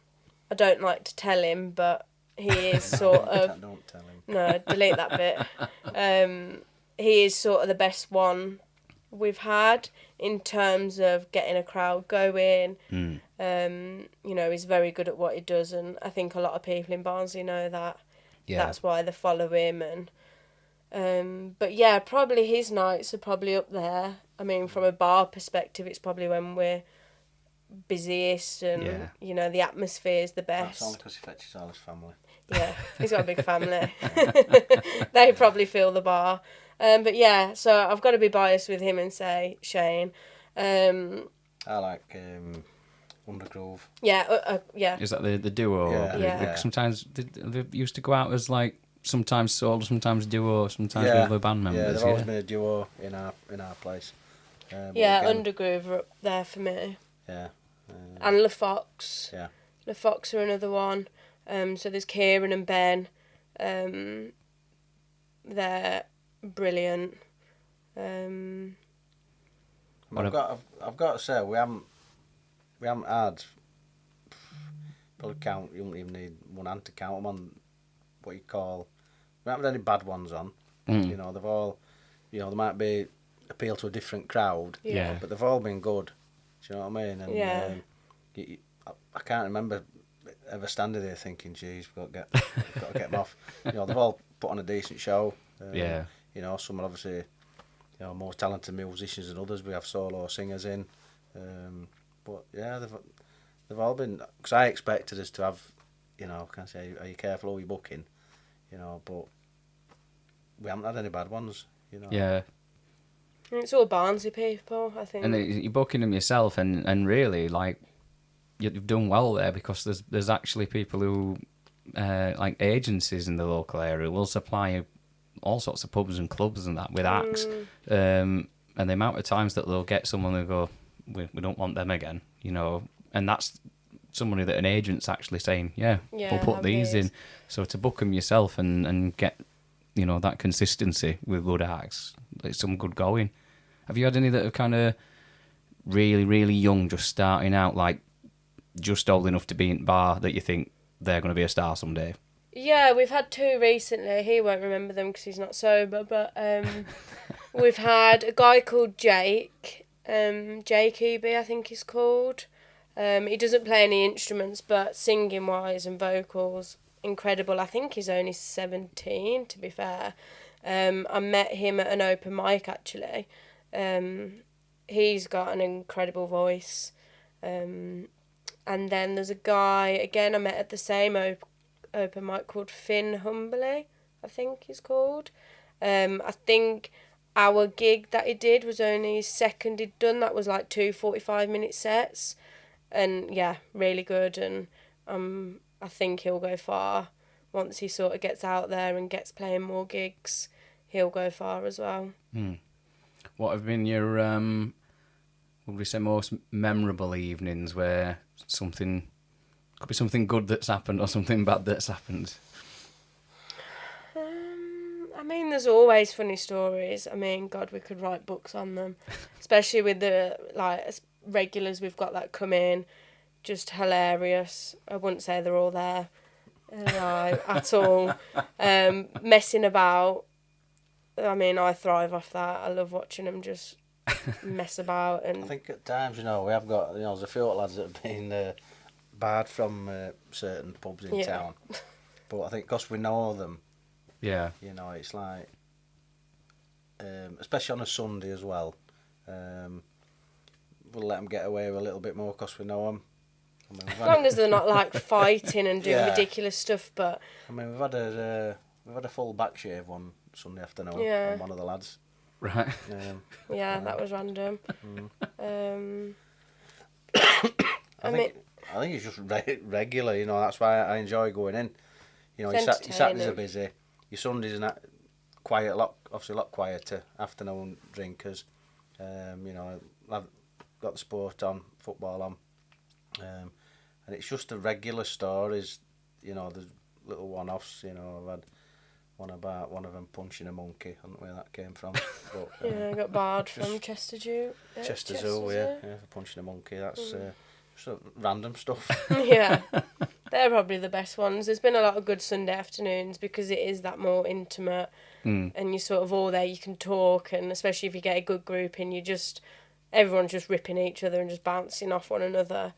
S3: don't like to tell him, but he is sort of...
S2: Don't tell him.
S3: No, delete that bit. He is sort of the best one we've had in terms of getting a crowd going. He's very good at what he does, and I think a lot of people in Barnsley know that.
S1: Yeah.
S3: That's why they follow him. And but yeah, probably his nights are probably up there. I mean, from a bar perspective, it's probably when we're busiest, and the atmosphere is the best.
S2: That's only because he fetches all his family.
S3: Yeah, he's got a big family. They probably feel the bar. But yeah, so I've got to be biased with him and say Shane.
S2: I like Undergrove.
S3: Yeah, yeah.
S1: is that the duo?
S2: Yeah.
S1: Sometimes they used to go out as like sometimes solo, sometimes duo, sometimes with other band members.
S2: Yeah, they've always been a duo in our place.
S3: Yeah, Undergroove are up there for me.
S2: Yeah.
S3: And Le Fox.
S2: Yeah.
S3: Le Fox are another one. So there's Kieran and Ben. They're brilliant.
S2: I've got to say we haven't had, probably count, you wouldn't even need one hand to count them on what you call, we haven't had any bad ones on. They've all, they might be appeal to a different crowd, but they've all been good. Do you know what I mean? And I can't remember ever standing there thinking, geez, we've got to get them off. They've all put on a decent show. Some are obviously, more talented musicians than others. We have solo singers in. But yeah, they've all been, because I expected us to have, can I say, are you careful who you're booking? But we haven't had any bad ones,
S1: Yeah.
S3: It's all Barnsley people, I think.
S1: And you're booking them yourself, and really, like, you've done well there, because there's actually people who, like agencies in the local area, will supply you all sorts of pubs and clubs and that with acts. And the amount of times that they'll get someone who go, we don't want them again, and that's somebody that an agent's actually saying, we'll put these in. So to book them yourself and get, that consistency with good acts, it's some good going. Have you had any that are kind of really, really young, just starting out, like just old enough to be in bar, that you think they're going to be a star someday?
S3: Yeah, we've had 2 recently. He won't remember them because he's not sober, but we've had a guy called Jake, Jake EB, I think he's called. He doesn't play any instruments, but singing-wise and vocals, incredible. I think he's only 17, to be fair. I met him at an open mic, actually. He's got an incredible voice. And then there's a guy, again, I met at the same open mic called Finn Humbly, I think he's called. I think our gig that he did was only his second he'd done. That was like 2 45-minute sets. And yeah, really good. And I think he'll go far. Once he sort of gets out there and gets playing more gigs, he'll go far as well.
S1: What have been your, would we say, most memorable evenings where something, could be something good that's happened or something bad that's happened?
S3: I mean, there's always funny stories. I mean, God, we could write books on them. Especially with the, like, regulars we've got that come in. Just hilarious. I wouldn't say they're all there. At all. Messing about. I mean, I thrive off that. I love watching them just mess about. And
S2: I think at times, we have got, there's a few lads that have been barred from certain pubs in town. But I think because we know them, it's like, especially on a Sunday as well, we'll let them get away with a little bit more because we know them. I mean,
S3: as long as they're not like fighting and doing ridiculous stuff, but
S2: I mean, we've had a full back shave one Sunday afternoon from one of the lads.
S1: Right.
S3: That was random.
S2: I think it's just regular. That's why I enjoy going in. Your Saturdays are busy. Your Sundays are obviously a lot quieter. Afternoon drinkers. I've got the sport on, football on. And it's just the regular stories, there's little one-offs, I've had one about one of them punching a monkey, I don't know where that came from. But,
S3: I got barred from Chester Zoo.
S2: Chester Zoo, for punching a monkey, that's just random stuff.
S3: Yeah, they're probably the best ones. There's been a lot of good Sunday afternoons because it is that more intimate and you're sort of all there, you can talk, and especially if you get a good group in, everyone's just ripping each other and just bouncing off one another.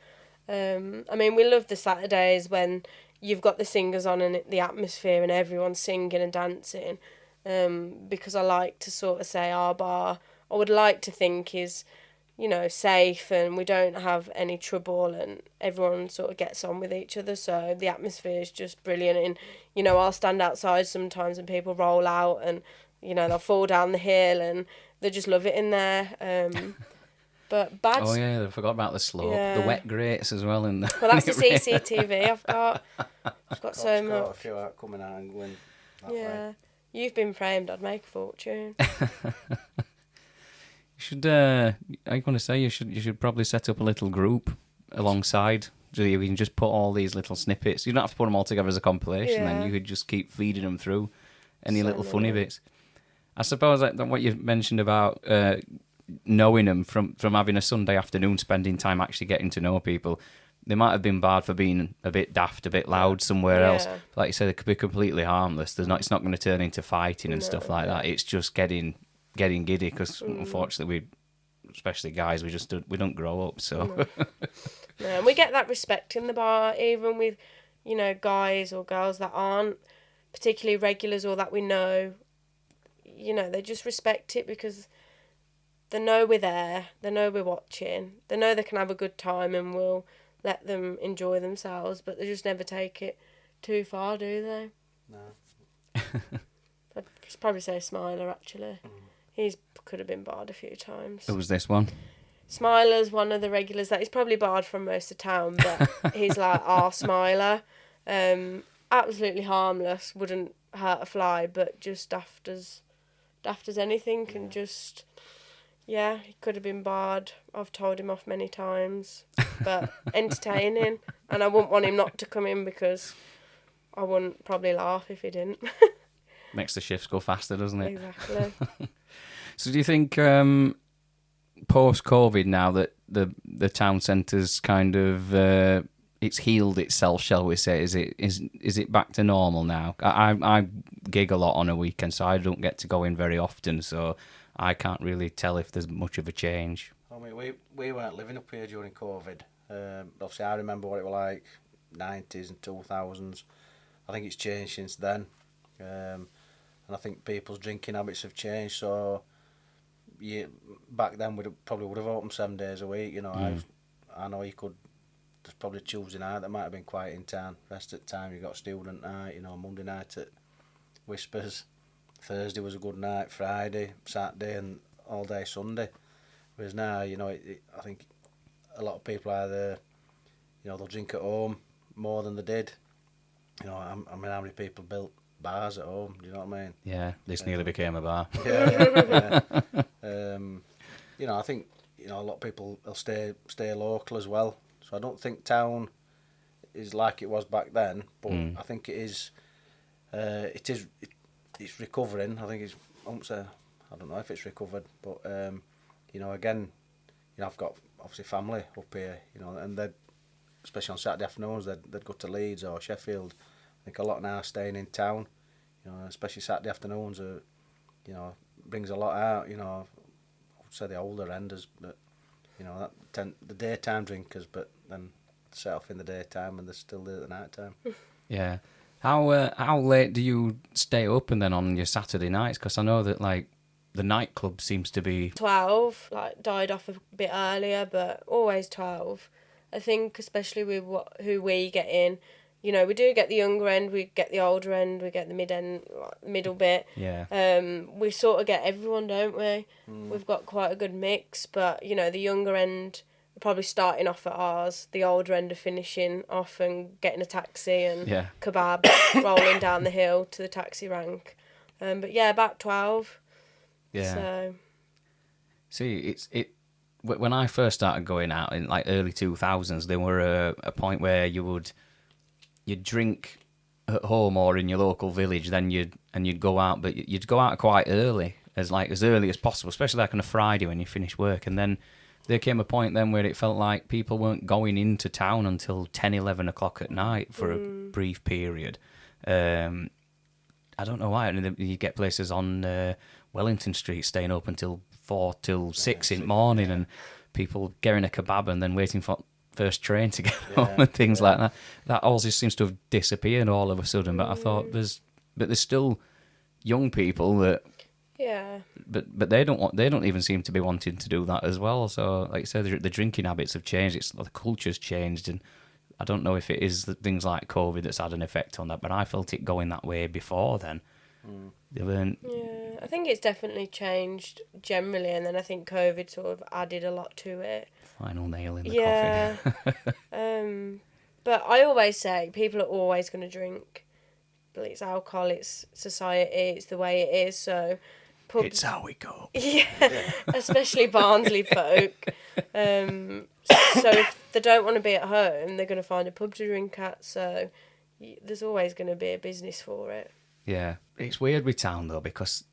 S3: I mean, we love the Saturdays when you've got the singers on and the atmosphere and everyone's singing and dancing, because I like to sort of say our bar, I would like to think is, safe and we don't have any trouble and everyone sort of gets on with each other, so the atmosphere is just brilliant. And, I'll stand outside sometimes and people roll out and, they'll fall down the hill and they just love it in there. But bad.
S1: Oh yeah, I forgot about the slope, the wet grates as well. Well,
S3: that's the CCTV I've got. I've got so much.
S2: A few out coming out and going that way.
S3: You've been framed. I'd make a fortune.
S1: You should. I'm going to say you should probably set up a little group alongside. So you can just put all these little snippets. You don't have to put them all together as a compilation. Then you could just keep feeding them through any little funny bits. I suppose that what you mentioned about. Knowing them from having a Sunday afternoon, spending time actually getting to know people, they might have been barred for being a bit daft, a bit loud somewhere else. But like you said, they could be completely harmless. It's not going to turn into fighting and stuff like that. It's just getting giddy because unfortunately especially guys, we don't grow up. So
S3: no, and we get that respect in the bar, even with guys or girls that aren't particularly regulars or that we know. They just respect it because. They know we're there, they know we're watching, they know they can have a good time and we'll let them enjoy themselves, but they just never take it too far, do they?
S2: No.
S3: I'd probably say Smiler, actually. He's could have been barred a few times.
S1: Who was this one?
S3: Smiler's one of the regulars that he's probably barred from most of town, but he's like our Smiler. Absolutely harmless, wouldn't hurt a fly, but just daft as anything and just... Yeah, he could have been barred. I've told him off many times. But entertaining. And I wouldn't want him not to come in because I wouldn't probably laugh if he didn't.
S1: Makes the shifts go faster, doesn't it?
S3: Exactly. So
S1: do you think post-COVID now that the town centre's kind of... it's healed itself, shall we say? Is it back to normal now? I gig a lot on a weekend, so I don't get to go in very often, so... I can't really tell if there's much of a change.
S2: I mean, we weren't living up here during COVID. Obviously, I remember what it was like, 90s and 2000s. I think it's changed since then. And I think people's drinking habits have changed. So, back then, we probably would have opened 7 days a week. I know you could... There's probably Tuesday night that might have been quiet in town. Rest of the time, you got student night, Monday night at Whispers. Thursday was a good night, Friday, Saturday, and all day Sunday. Whereas now, you know, I think a lot of people either, you know, they'll drink at home more than they did. You know, I mean, how many people built bars at home? Do you know what I mean?
S1: Yeah, this nearly became a bar.
S2: Yeah. You know, I think, you know, a lot of people will stay local as well. So I don't think town is like it was back then, but I think it is. It's recovering. I think it's. I don't know if it's recovered, but you know, again, you know, I've got obviously family up here, you know, and they, especially on Saturday afternoons, they'd go to Leeds or Sheffield. I think a lot now are staying in town, you know, especially Saturday afternoons. You know, brings a lot out. You know, I would say the older enders, but you know, the daytime drinkers, but then set off in the daytime and they're still there at the night time.
S1: Yeah. How late do you stay open then on your Saturday nights? Because I know that like the nightclub seems to be
S3: 12, like died off a bit earlier, but always 12. I think especially with who we get in, you know, we do get the younger end, we get the older end, we get the mid end, like middle bit.
S1: Yeah.
S3: We sort of get everyone, don't we? We've got quite a good mix, but you know, the younger end are probably starting off at ours, the older end are finishing off and getting a taxi and kebab rolling down the hill to the taxi rank. But yeah, about 12.
S1: Yeah.
S3: So.
S1: See, when I first started going out in like early 2000s, there were a point where you'd drink at home or in your local village, then you'd go out, but you'd go out quite early, as early as possible, especially like on a Friday when you finish work. And then there came a point then where it felt like people weren't going into town until 10, 11 o'clock at night for a brief period. I don't know why. And you get places on Wellington Street staying open till 4 till 6 in the morning, and people getting a kebab and then waiting for first train to get home and things like that. That all just seems to have disappeared all of a sudden. But I thought there's still young people that.
S3: Yeah.
S1: But they don't even seem to be wanting to do that as well. So like I said, the drinking habits have changed. The culture's changed, and I don't know if it is the things like COVID that's had an effect on that. But I felt it going that way before then. They weren't.
S3: Yeah, I think it's definitely changed generally, and then I think COVID sort of added a lot to it.
S1: Final nail in the
S3: coffin. But I always say people are always going to drink. But it's alcohol, it's society, it's the way it is. So pubs,
S1: it's how we go.
S3: Yeah, especially Barnsley folk. So if they don't want to be at home, they're going to find a pub to drink at. So there's always going to be a business for it.
S1: Yeah, it's weird with town though, because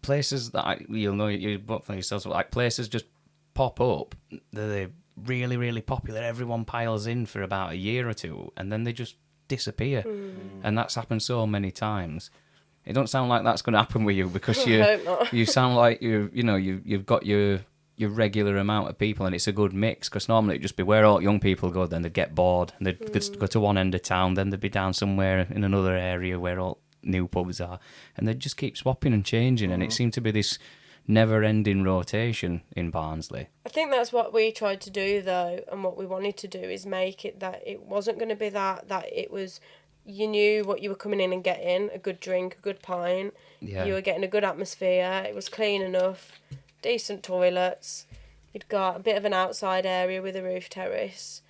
S1: places that you'll know you both know yourselves, like places just pop up. They're really, really popular. Everyone piles in for about a year or two, and then they just disappear. And that's happened so many times. It don't sound like that's going to happen with you, because you sound like you've got your regular amount of people, and it's a good mix. Because normally it'd just be where all young people go, then they'd get bored and they'd go to one end of town, then they'd be down somewhere in another area where all new pubs are, and they'd just keep swapping and changing, and it seemed to be this never-ending rotation in Barnsley.
S3: I think that's what we tried to do though, and what we wanted to do is make it that it wasn't going to be that it was, you knew what you were coming in and getting, a good drink, a good pint, you were getting a good atmosphere, it was clean enough, decent toilets, you'd got a bit of an outside area with a roof terrace,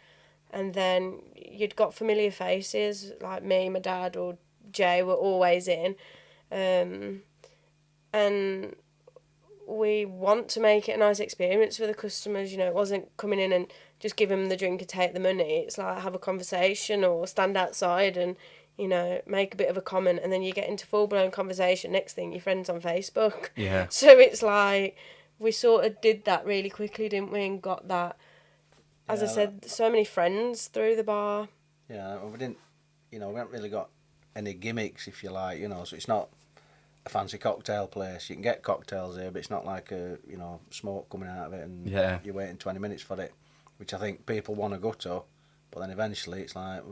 S3: and then you'd got familiar faces like me, my dad or Jay were always in, and we want to make it a nice experience for the customers. You know, it wasn't coming in and just give them the drink and take the money. It's like have a conversation or stand outside and, you know, make a bit of a comment, and then you get into full-blown conversation. Next thing, your friend's on Facebook.
S1: Yeah.
S3: So it's like we sort of did that really quickly, didn't we, and got that, as I said, so many friends through the bar.
S2: Yeah, we didn't, we haven't really got any gimmicks, if you like, so it's not a fancy cocktail place. You can get cocktails here, but it's not like a, smoke coming out of it and you're waiting 20 minutes for it, which I think people want to go to, but then eventually it's like,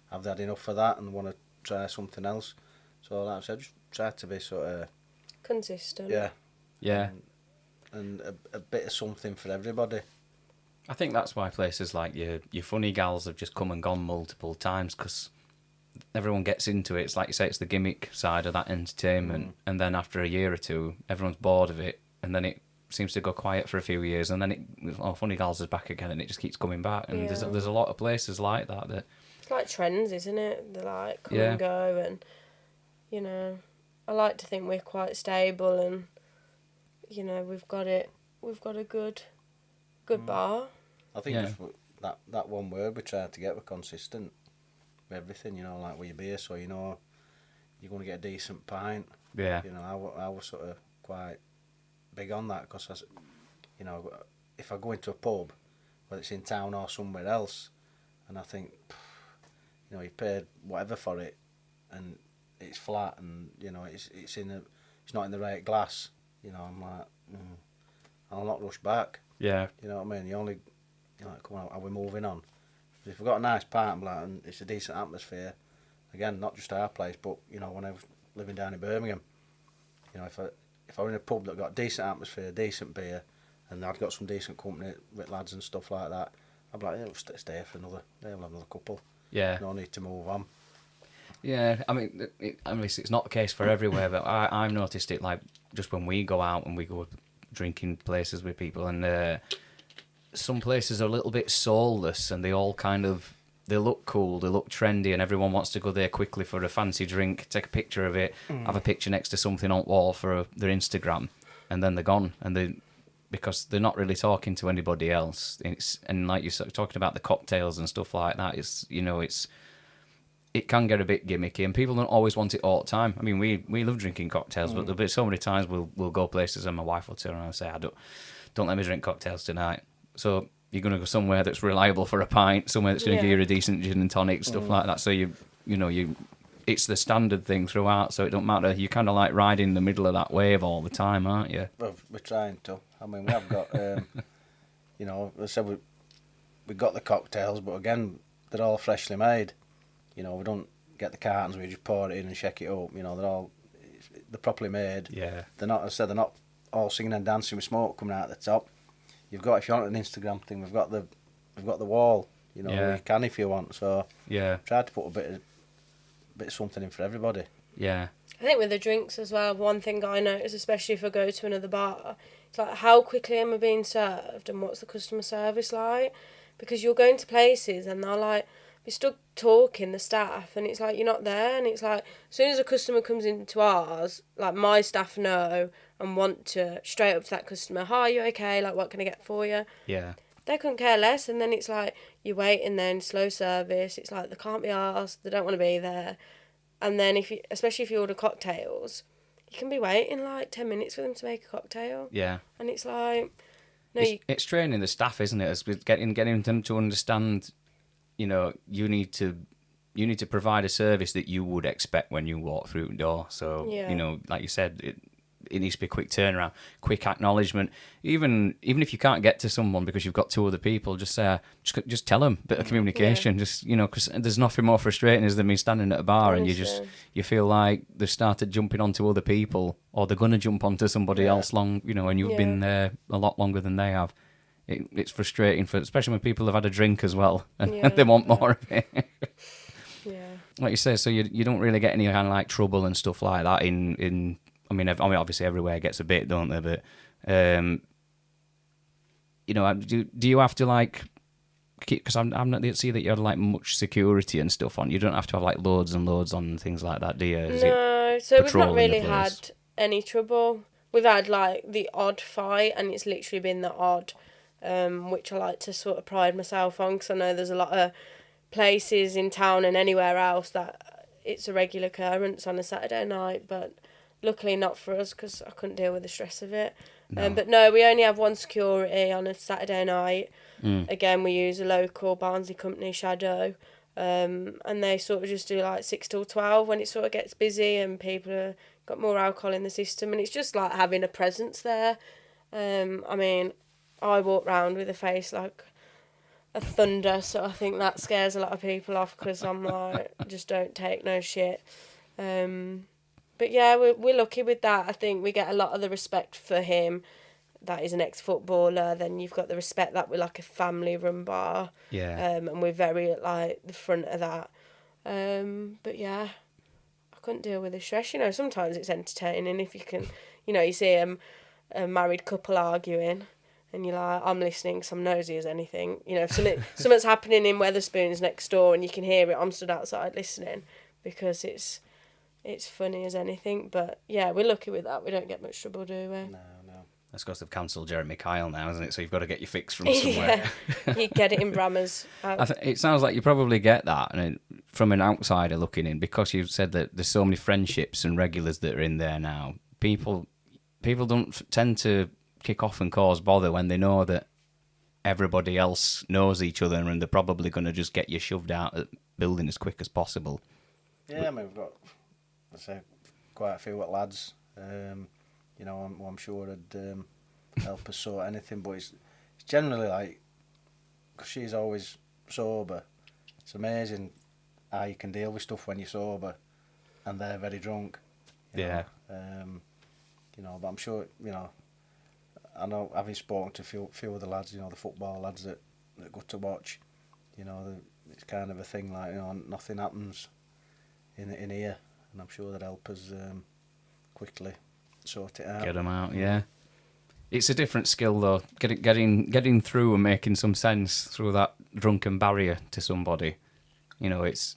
S2: have they had enough for that and want to try something else? So like I said, just try to be sort of
S3: consistent.
S1: Yeah.
S2: And a bit of something for everybody.
S1: I think that's why places like your funny gals have just come and gone multiple times, because everyone gets into it. It's like you say, it's the gimmick side of that entertainment. And then after a year or two, everyone's bored of it. And then it seems to go quiet for a few years. And then Funny Gals is back again, and it just keeps coming back. And there's a lot of places like that.
S3: It's like trends, isn't it? They like come
S1: Yeah.
S3: and go, and you know, I like to think we're quite stable, and you know, we've got a good bar.
S2: I think just that one word we tried to get was consistent with everything, you know, like with your beer, so you know you're going to get a decent pint.
S1: Yeah.
S2: You know, I was sort of quite big on that, because, you know, if I go into a pub, whether it's in town or somewhere else, and I think, you know, you paid whatever for it, and it's flat, and you know, it's not in the right glass. You know, I'm like, I'll not rush back.
S1: Yeah.
S2: You know what I mean? You're like, come on, are we moving on? If we've got a nice part, like, and it's a decent atmosphere, again, not just our place, but you know, when I was living down in Birmingham, you know, if I were in a pub that got decent atmosphere, decent beer, and I'd got some decent company with lads and stuff like that, I'd be like, yeah, we'll stay here for they'll have another couple.
S1: Yeah.
S2: No need to move on.
S1: Yeah, I mean, it's not the case for everywhere, but I've noticed it, like, just when we go out and we go drinking places with people, and some places are a little bit soulless, and they all kind of, they look cool, they look trendy, and everyone wants to go there quickly for a fancy drink, take a picture of it, have a picture next to something on wall for their Instagram, and then they're gone, and because they're not really talking to anybody else. And like you're talking about the cocktails and stuff like that, it can get a bit gimmicky, and people don't always want it all the time. I mean, we love drinking cocktails, but there'll be so many times we'll go places, and my wife will turn around and say, don't let me drink cocktails tonight. So you're going to go somewhere that's reliable for a pint, somewhere that's going to give you a decent gin and tonic, stuff like that. So it's the standard thing throughout, so it don't matter. You're kind of like riding the middle of that wave all the time, aren't you?
S2: Well, we're trying to. I mean, we have got, you know, as I said, we got the cocktails, but again, they're all freshly made. You know, we don't get the cartons, we just pour it in and shake it up. You know, they're properly made.
S1: Yeah.
S2: They're not, as I said, they're not all singing and dancing with smoke coming out the top. You've got, if you want an Instagram thing, we've got the wall. You know, you can if you want. So tried to put a bit of something in for everybody.
S1: Yeah.
S3: I think with the drinks as well, one thing I notice, especially if I go to another bar, it's like how quickly am I being served and what's the customer service like? Because you're going to places and they're like, be stuck talking, the staff, and it's like you're not there, and it's like as soon as a customer comes into ours, like my staff know and want to straight up to that customer, hi, you okay, like what can I get for you?
S1: Yeah.
S3: They couldn't care less, and then it's like you're waiting then, slow service, it's like they can't be asked, they don't want to be there. And then especially if you order cocktails, you can be waiting like 10 minutes for them to make a cocktail.
S1: Yeah.
S3: And it's like, no,
S1: it's training the staff, isn't it? It's getting them to understand, you know, you need to provide a service that you would expect when you walk through the door. So, you know, like you said, it needs to be a quick turnaround, quick acknowledgement. Even if you can't get to someone because you've got two other people, just say, just tell them, bit of communication. Just, you know, because there's nothing more frustrating than me standing at a bar and you feel like they've started jumping onto other people, or they're going to jump onto somebody else and you've been there a lot longer than they have. It's frustrating, especially when people have had a drink as well and they want more of it. Like you say, so you don't really get any kind of like trouble and stuff like that in I mean, obviously everywhere gets a bit, don't they? But, you know, do you have to like, because I'm not see that you had like much security and stuff on. You don't have to have like loads and loads on and things like that, do you?
S3: No, so we've not really had any trouble. We've had like the odd fight, and it's literally been the odd, which I like to sort of pride myself on, because I know there's a lot of places in town and anywhere else that it's a regular occurrence on a Saturday night, but luckily not for us, because I couldn't deal with the stress of it. No. But no, we only have one security on a Saturday night. Again, we use a local Barnsley company, Shadow, and they sort of just do like 6 till 12 when it sort of gets busy and people have got more alcohol in the system, and it's just like having a presence there. I mean, I walk round with a face like a thunder, so I think that scares a lot of people off, because I'm like, just don't take no shit. But yeah, we're lucky with that. I think we get a lot of the respect for him. That is an ex-footballer. Then you've got the respect that we're like a family-run bar.
S1: Yeah.
S3: And we're very at like the front of that. But yeah, I couldn't deal with the stress. You know, sometimes it's entertaining if you can, you know, you see a married couple arguing and you're like, I'm listening because I'm nosy as anything. You know, if something's happening in Wetherspoons next door and you can hear it, I'm stood outside listening because it's funny as anything. But yeah, we're lucky with that. We don't get much trouble, do we?
S2: No.
S1: That's because they've cancelled Jeremy Kyle now, isn't it? So you've got to get your fix from somewhere.
S3: Yeah, you get it in Brammer's.
S1: It sounds like you probably get that, and from an outsider looking in, because you've said that there's so many friendships and regulars that are in there now. People don't tend to kick off and cause bother when they know that everybody else knows each other, and they're probably going to just get you shoved out of the building as quick as possible.
S2: Yeah, I mean, we've got, I say, quite a few lads. You know, I'm sure it'd help us sort anything, but it's generally like, because she's always sober, it's amazing how you can deal with stuff when you're sober and they're very drunk. You know, but I'm sure, you know, I know, having spoken to a few of the lads, you know, the football lads that go to watch, you know, it's kind of a thing like, you know, nothing happens in here, and I'm sure that help us quickly sort it out.
S1: Get them out, yeah. It's a different skill though, getting through and making some sense through that drunken barrier to somebody. You know, it's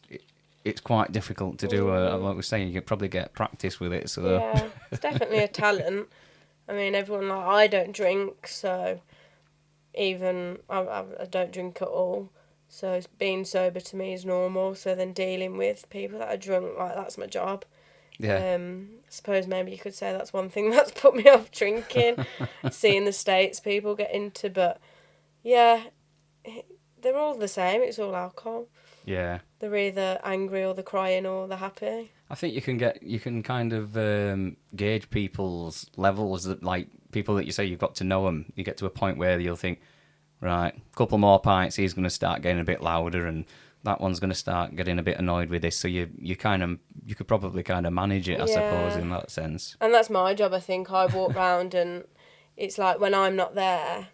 S1: quite difficult to do. Like we're saying, you could probably get practice with it. So
S3: yeah, it's definitely a talent. I mean, everyone like, I don't drink, so even I don't drink at all. So being sober to me is normal. So then dealing with people that are drunk, like, that's my job.
S1: yeah,
S3: I suppose maybe you could say that's one thing that's put me off drinking, seeing the States people get into. But yeah, they're all the same. It's all alcohol.
S1: yeah.
S3: They're either angry or they're crying or they're happy.
S1: I think you can kind of gauge people's levels. Like people that you say you've got to know them, you get to a point where you'll think, right, a couple more pints, he's going to start getting a bit louder, and that one's going to start getting a bit annoyed with this. So you could probably kind of manage it, I suppose, in that sense.
S3: And that's my job. I think I walk round and it's like when I'm not there,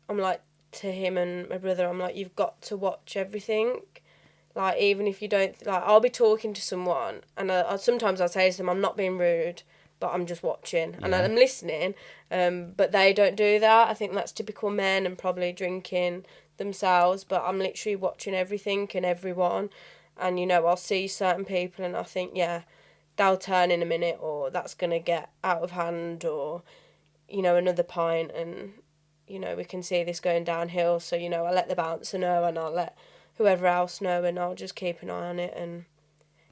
S3: I'm like to him and my brother, I'm like, you've got to watch everything. Like, even if you don't, like, I'll be talking to someone and sometimes I'll say to them, I'm not being rude, but I'm just watching and I'm listening. But they don't do that. I think that's typical men and probably drinking themselves, but I'm literally watching everything and everyone. And, you know, I'll see certain people and I think, yeah, they'll turn in a minute, or that's going to get out of hand, or, you know, another pint, and, you know, we can see this going downhill. So, you know, I'll let the bouncer know and I'll let whoever else know, and I'll just keep an eye on it and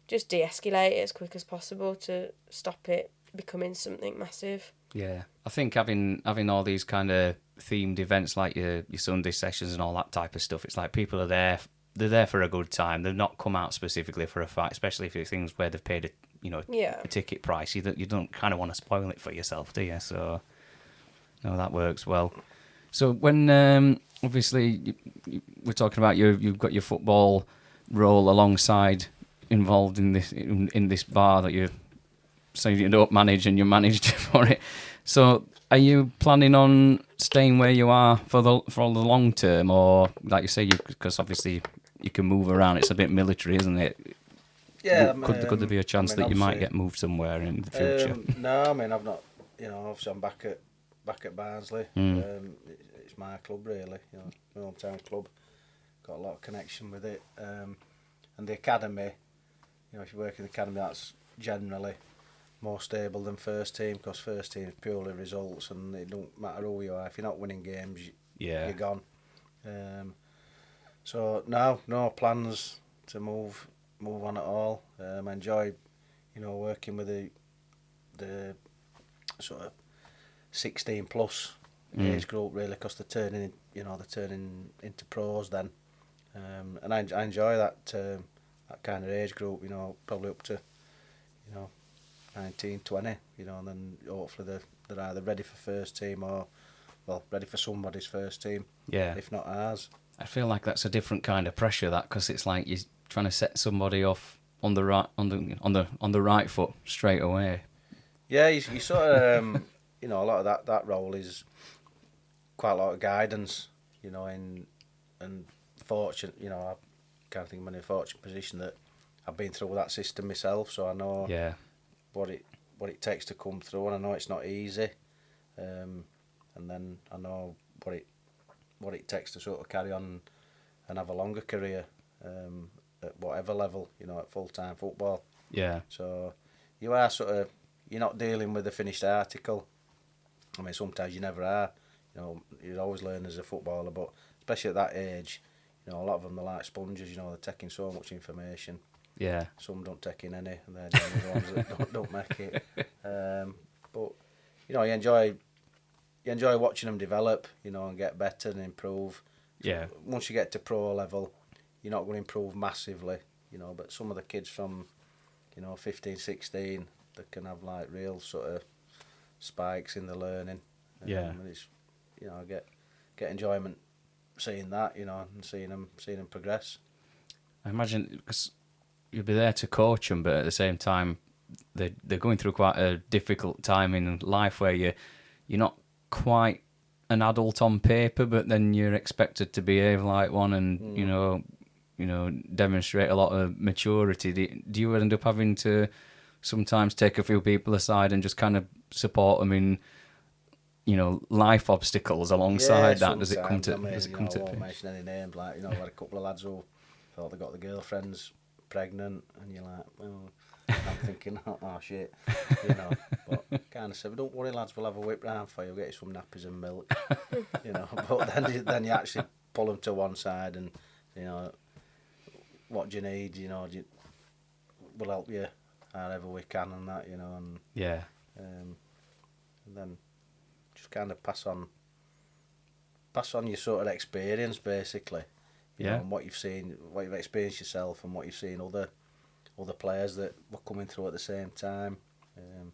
S3: just de-escalate it as quick as possible to stop it becoming something massive.
S1: Yeah, I think having all these kind of themed events like your Sunday sessions and all that type of stuff, it's like people are there. They're there for a good time. They've not come out specifically for a fight, especially if it's things where they've paid a ticket price. You don't kind of want to spoil it for yourself, do you? So no, that works well. So when obviously we're talking about you've got your football role alongside involved in this bar that you say you don't manage and you're managed for it. So are you planning on staying where you are for the long term, or like you say, because obviously you can move around, it's a bit military, isn't it?
S2: Yeah.
S1: Could there be a chance that you might get moved somewhere in the future?
S2: No, I mean, I've not. You know, obviously I'm back at Barnsley. It's my club, really. You know, my hometown club. Got a lot of connection with it. And the academy. You know, if you work in the academy, that's generally more stable than first team, because first team is purely results, and it don't matter who you are. If you're not winning games, you're gone. So no plans to move on at all. I enjoy, you know, working with the sort of 16 plus age group, really, because they're turning into pros then, and I enjoy that kind of age group. You know, probably up to, you know, 19, 20. You know, and then hopefully they're either ready for first team or, well, ready for somebody's first team.
S1: Yeah.
S2: If not ours.
S1: I feel like that's a different kind of pressure, that, because it's like you're trying to set somebody off on the right foot straight away.
S2: Yeah, you sort of you know, a lot of that role is quite a lot of guidance. You know, and fortunate. You know, I can't think of any fortunate position that I've been through that system myself, so I know what it takes to come through, and I know it's not easy. And then I know what it takes to sort of carry on and have a longer career at whatever level, you know, at full-time football.
S1: Yeah.
S2: So you are you're not dealing with a finished article. I mean, sometimes you never are. You know, you always learn as a footballer, but especially at that age, you know, a lot of them are like sponges. You know, they're taking so much information.
S1: Yeah.
S2: Some don't take in any, and they're the ones that don't make it. But you know, you enjoy watching them develop, you know, and get better and improve.
S1: Yeah.
S2: Once you get to pro level, you're not going to improve massively, you know. But some of the kids from, you know, 15, 16, they can have like real sort of spikes in the learning.
S1: Yeah.
S2: And it's, you know, I get enjoyment seeing that, you know, and seeing them progress.
S1: I imagine because you'll be there to coach them, but at the same time, they're going through quite a difficult time in life where you're not quite an adult on paper, but then you're expected to behave like one, and you know, demonstrate a lot of maturity. Do you end up having to sometimes take a few people aside and just kind of support them in, you know, life obstacles alongside that? Does it come to?
S2: I mean,
S1: does it come
S2: I
S1: to?
S2: won't mention any names. Like, you know, I've had a couple of lads who thought they got the girlfriends pregnant, and you're like, well, I'm thinking, oh shit, you know. But kind of said, don't worry, lads, we'll have a whip round for you. We'll get you some nappies and milk, you know. But then you actually pull them to one side, and you know, what do you need? You know, we'll help you however we can, and that, you know, and
S1: Yeah.
S2: and then just kind of pass on your sort of experience, basically. You know, and what you've seen, what you've experienced yourself, and what you've seen other players that were coming through at the same time. You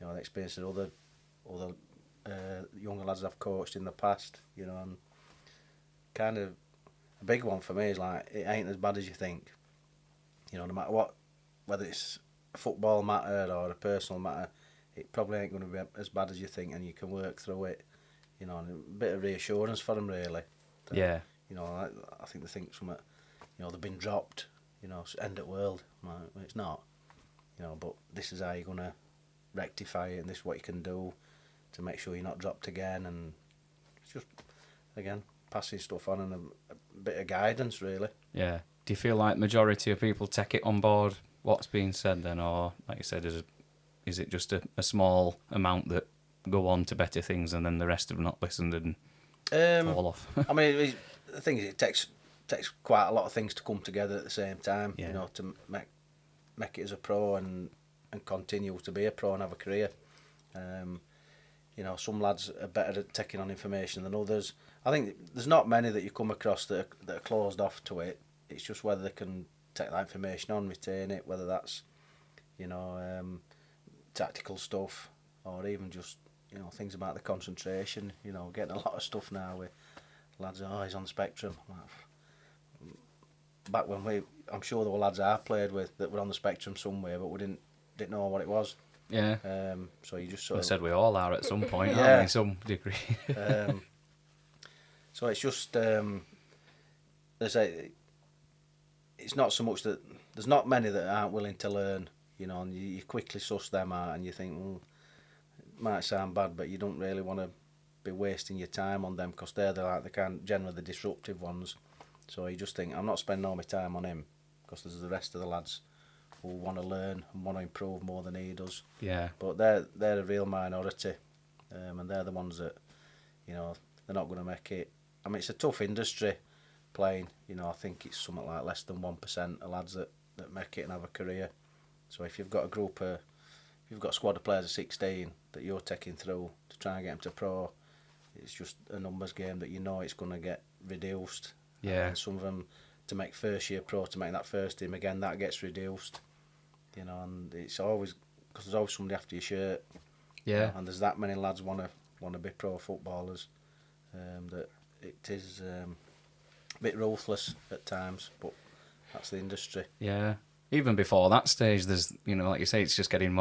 S2: know, the experience that other younger lads I've coached in the past. You know, and kind of a big one for me is like, it ain't as bad as you think. You know, no matter what, whether it's a football matter or a personal matter, it probably ain't going to be as bad as you think, and you can work through it. You know, and a bit of reassurance for them, really. That, you know, I think they think something, you know, they've been dropped, you know, end of world. Well, it's not, you know, but this is how you're going to rectify it, and this is what you can do to make sure you're not dropped again. And it's just, again, passing stuff on and a bit of guidance, really.
S1: Yeah. Do you feel like majority of people take it on board, what's being said then, or, like you said, is it just a small amount that go on to better things, and then the rest have not listened and fall off?
S2: I mean, the thing is, it takes quite a lot of things to come together at the same time, you know, to make it as a pro and continue to be a pro and have a career. You know, some lads are better at taking on information than others. I think there's not many that you come across that are closed off to it. It's just whether they can take that information on, retain it, whether that's, you know, tactical stuff, or even just, you know, things about the concentration. You know, getting a lot of stuff now with lads, he's on the spectrum. Back when I'm sure there were lads I played with that were on the spectrum somewhere, but we didn't know what it was.
S1: Yeah.
S2: So you just sort of
S1: said we all are at some point, aren't we, some degree.
S2: So it's just, it's not so much that there's not many that aren't willing to learn, you know, and you quickly suss them out, and you think, well, it might sound bad, but you don't really want to be wasting your time on them, because they're generally the disruptive ones. So you just think, I'm not spending all my time on him, because there's the rest of the lads who want to learn and want to improve more than he does.
S1: Yeah.
S2: But they're a real minority, and they're the ones that, you know, they're not going to make it. I mean, it's a tough industry playing. You know, I think it's something like less than 1% of lads that make it and have a career. So if you've got a squad of players of 16 that you're taking through to try and get them to pro, it's just a numbers game that you know it's going to get reduced.
S1: Yeah.
S2: And some of them, to make first year pro, to make that first team again, that gets reduced. You know, and it's always, because there's always somebody after your shirt.
S1: Yeah.
S2: You know, and there's that many lads want to be pro footballers, that it is a bit ruthless at times, but that's the industry.
S1: Yeah. Even before that stage, there's, you know, like you say, it's just getting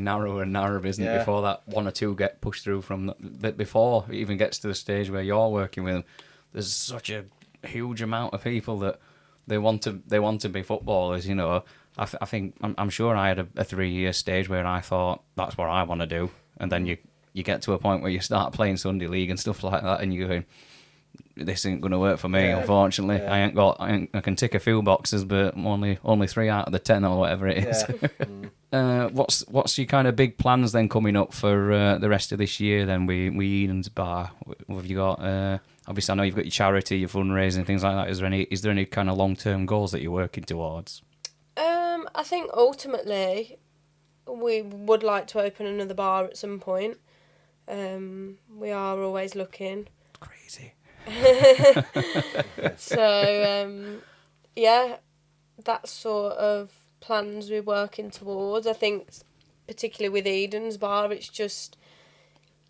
S1: narrower and narrower, isn't it? Before that one or two get pushed through but before it even gets to the stage where you're working with them, there's such a huge amount of people that they want to be footballers, you know. I think I'm sure I had a 3-year stage where I thought that's what I want to do, and then you get to a point where you start playing Sunday League and stuff like that, and you're going, this ain't going to work for me, unfortunately. Yeah. I can tick a few boxes, but only 3 out of the 10 or whatever it is. Yeah. What's your kind of big plans then coming up for the rest of this year then with Eden's Bar? What have you got? Obviously, I know you've got your charity, your fundraising, things like that. Is there any kind of long-term goals that you're working towards?
S3: I think ultimately we would like to open another bar at some point. We are always looking.
S1: Crazy.
S3: So, yeah, that's sort of plans we're working towards. I think, particularly with Eden's Bar, it's just,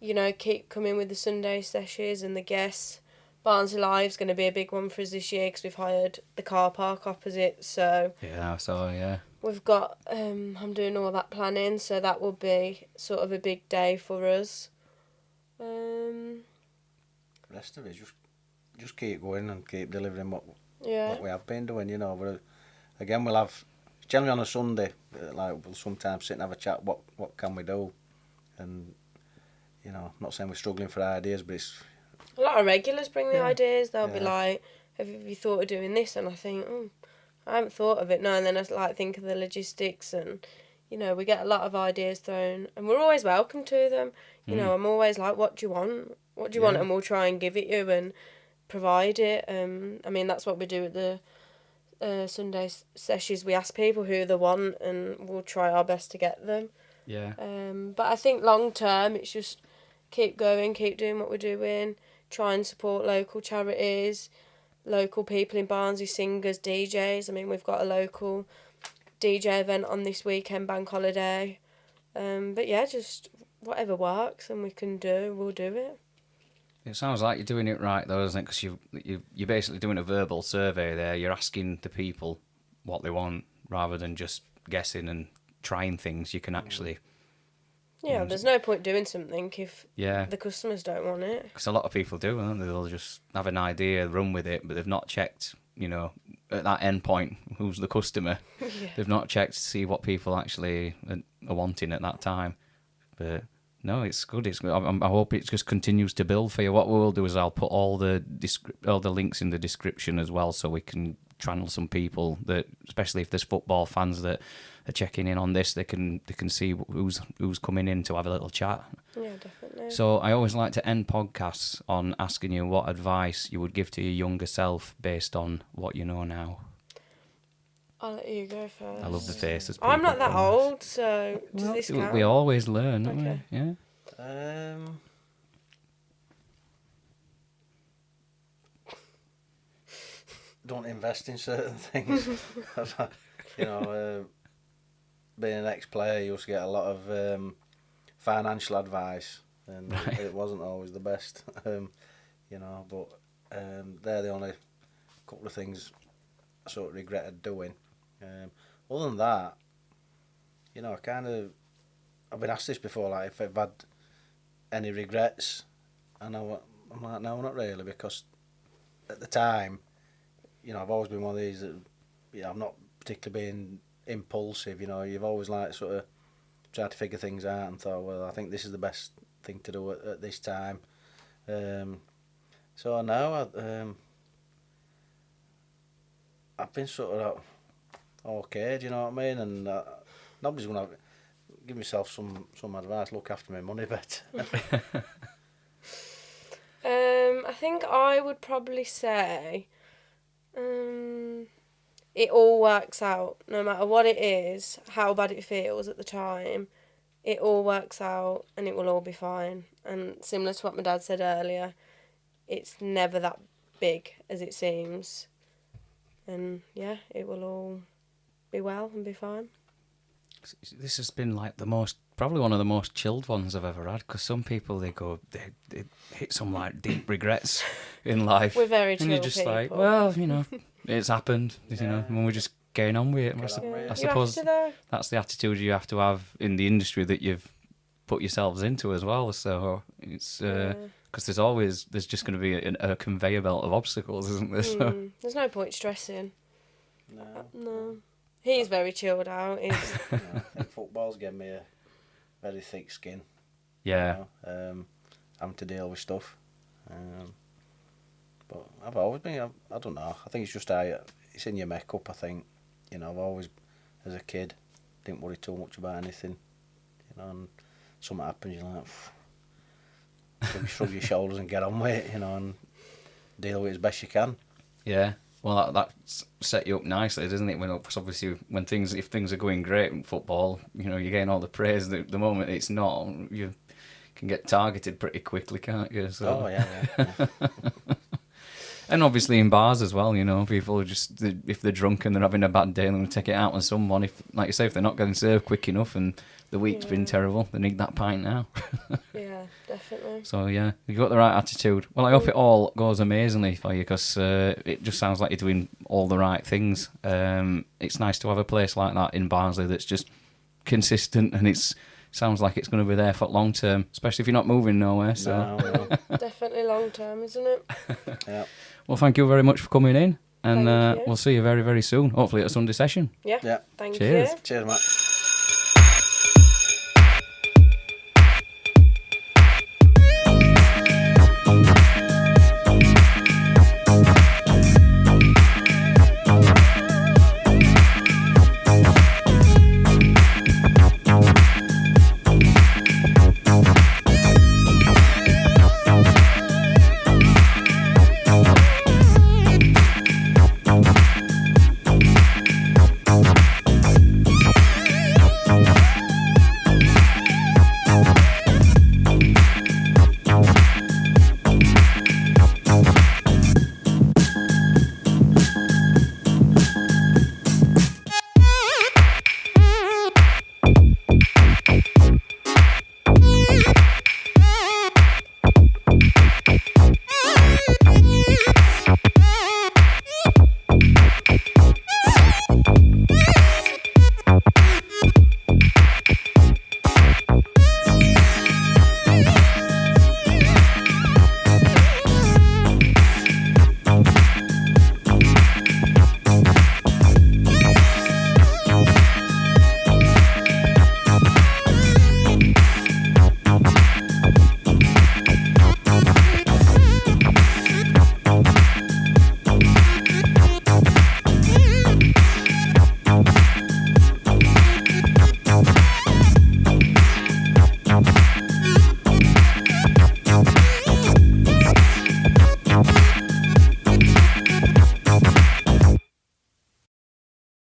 S3: you know, keep coming with the Sunday sessions and the guests. Barnsley Live's going to be a big one for us this year because we've hired the car park opposite. So
S1: yeah, I saw. Yeah,
S3: we've got. I'm doing all that planning, so that will be sort of a big day for us.
S2: The rest of it just keep going and keep delivering what we have been doing. You know, we'll have generally on a Sunday, like we'll sometimes sit and have a chat. What can we do? And you know, I'm not saying we're struggling for ideas, but it's
S3: a lot of regulars bring the ideas. They'll be like, have you thought of doing this? And I think, I haven't thought of it. No, and then I think of the logistics and, you know, we get a lot of ideas thrown and we're always welcome to them. You know, I'm always like, what do you want? What do you want? And we'll try and give it you and provide it. I mean, that's what we do at the Sunday sessions. We ask people who they want and we'll try our best to get them.
S1: Yeah.
S3: But I think long term, it's just keep going, keep doing what we're doing. Try and support local charities, local people in Barnsley, singers, DJs. I mean, we've got a local DJ event on this weekend, bank holiday. But yeah, just whatever works and we can do, we'll do it.
S1: It sounds like you're doing it right, though, doesn't it? Because you're basically doing a verbal survey there. You're asking the people what they want rather than just guessing and trying things. You can actually...
S3: Yeah, there's no point doing something if the customers don't want it.
S1: Because a lot of people do, and they'll just have an idea, run with it, but they've not checked, you know, at that end point, who's the customer. They've not checked to see what people actually are wanting at that time. But no, it's good. It's good. I hope it just continues to build for you. What we'll do is I'll put all the links in the description as well, so we can channel some people that, especially if there's football fans that are checking in on this, they can see who's coming in to have a little chat.
S3: Yeah, definitely.
S1: So I always like to end podcasts on asking you what advice you would give to your younger self based on what you know now.
S3: I'll let you go first.
S1: I love the faces.
S3: I'm not that old, so does this count?
S1: We always learn, don't we? Yeah.
S2: Don't invest in certain things. You know, being an ex-player, you used to get a lot of financial advice, and it wasn't always the best. You know, but they're the only couple of things I sort of regretted doing. Other than that, you know, I've been asked this before, like if I've had any regrets, and I'm like, no, not really, because at the time, you know, I've always been one of these that, you know, I'm not particularly being impulsive, you know, you've always like sort of tried to figure things out and thought, well, I think this is the best thing to do at this time. So now I've been sort of okay, do you know what I mean? And nobody's going to give myself some advice, look after my money better.
S3: I think I would probably say it all works out, no matter what it is, how bad it feels at the time, it all works out and it will all be fine. And similar to what my dad said earlier, it's never that big as it seems. And yeah, it will all be well and be fine.
S1: This has been like probably one of the most chilled ones I've ever had, because some people they hit some like deep regrets in life.
S3: We're very chill
S1: and you're just
S3: people.
S1: Like, well, you know, it's happened, you know, and we're just getting on with it. I suppose that's the attitude you have to have in the industry that you've put yourselves into as well. So it's because there's just going to be a conveyor belt of obstacles, isn't there? So
S3: there's no point stressing. No. He's very chilled out.
S2: I think football's given me a very thick skin.
S1: Yeah.
S2: Having to deal with stuff. But I've always been, I don't know, I think it's just it's in your makeup, I think. You know, I've always, as a kid, didn't worry too much about anything. You know, and something happens, you're like, shrug your shoulders and get on with it, you know, and deal with it as best you can.
S1: Yeah. Well, that's set you up nicely, doesn't it? Because obviously, if things are going great in football, you know, you're getting all the praise. The moment it's not, you can get targeted pretty quickly, can't you? So.
S2: Oh, yeah.
S1: And obviously in bars as well, you know, people are just, if they're drunk and they're having a bad day, they're going to take it out on someone. If, like you say, if they're not getting served quick enough and the week's been terrible, they need that pint now.
S3: Yeah, definitely.
S1: So, yeah, you've got the right attitude. Well, I hope it all goes amazingly for you, because it just sounds like you're doing all the right things. It's nice to have a place like that in Barnsley that's just consistent, and it sounds like it's going to be there for long term, especially if you're not moving nowhere. So.
S2: No.
S3: Definitely long term, isn't it?
S2: Yeah.
S1: Well, thank you very much for coming in, and
S3: Thank you.
S1: we'll see you very, very soon, hopefully at a Sunday session.
S3: Yeah.
S2: Yeah.
S3: Thank
S1: Cheers.
S3: you.
S2: Cheers, Matt.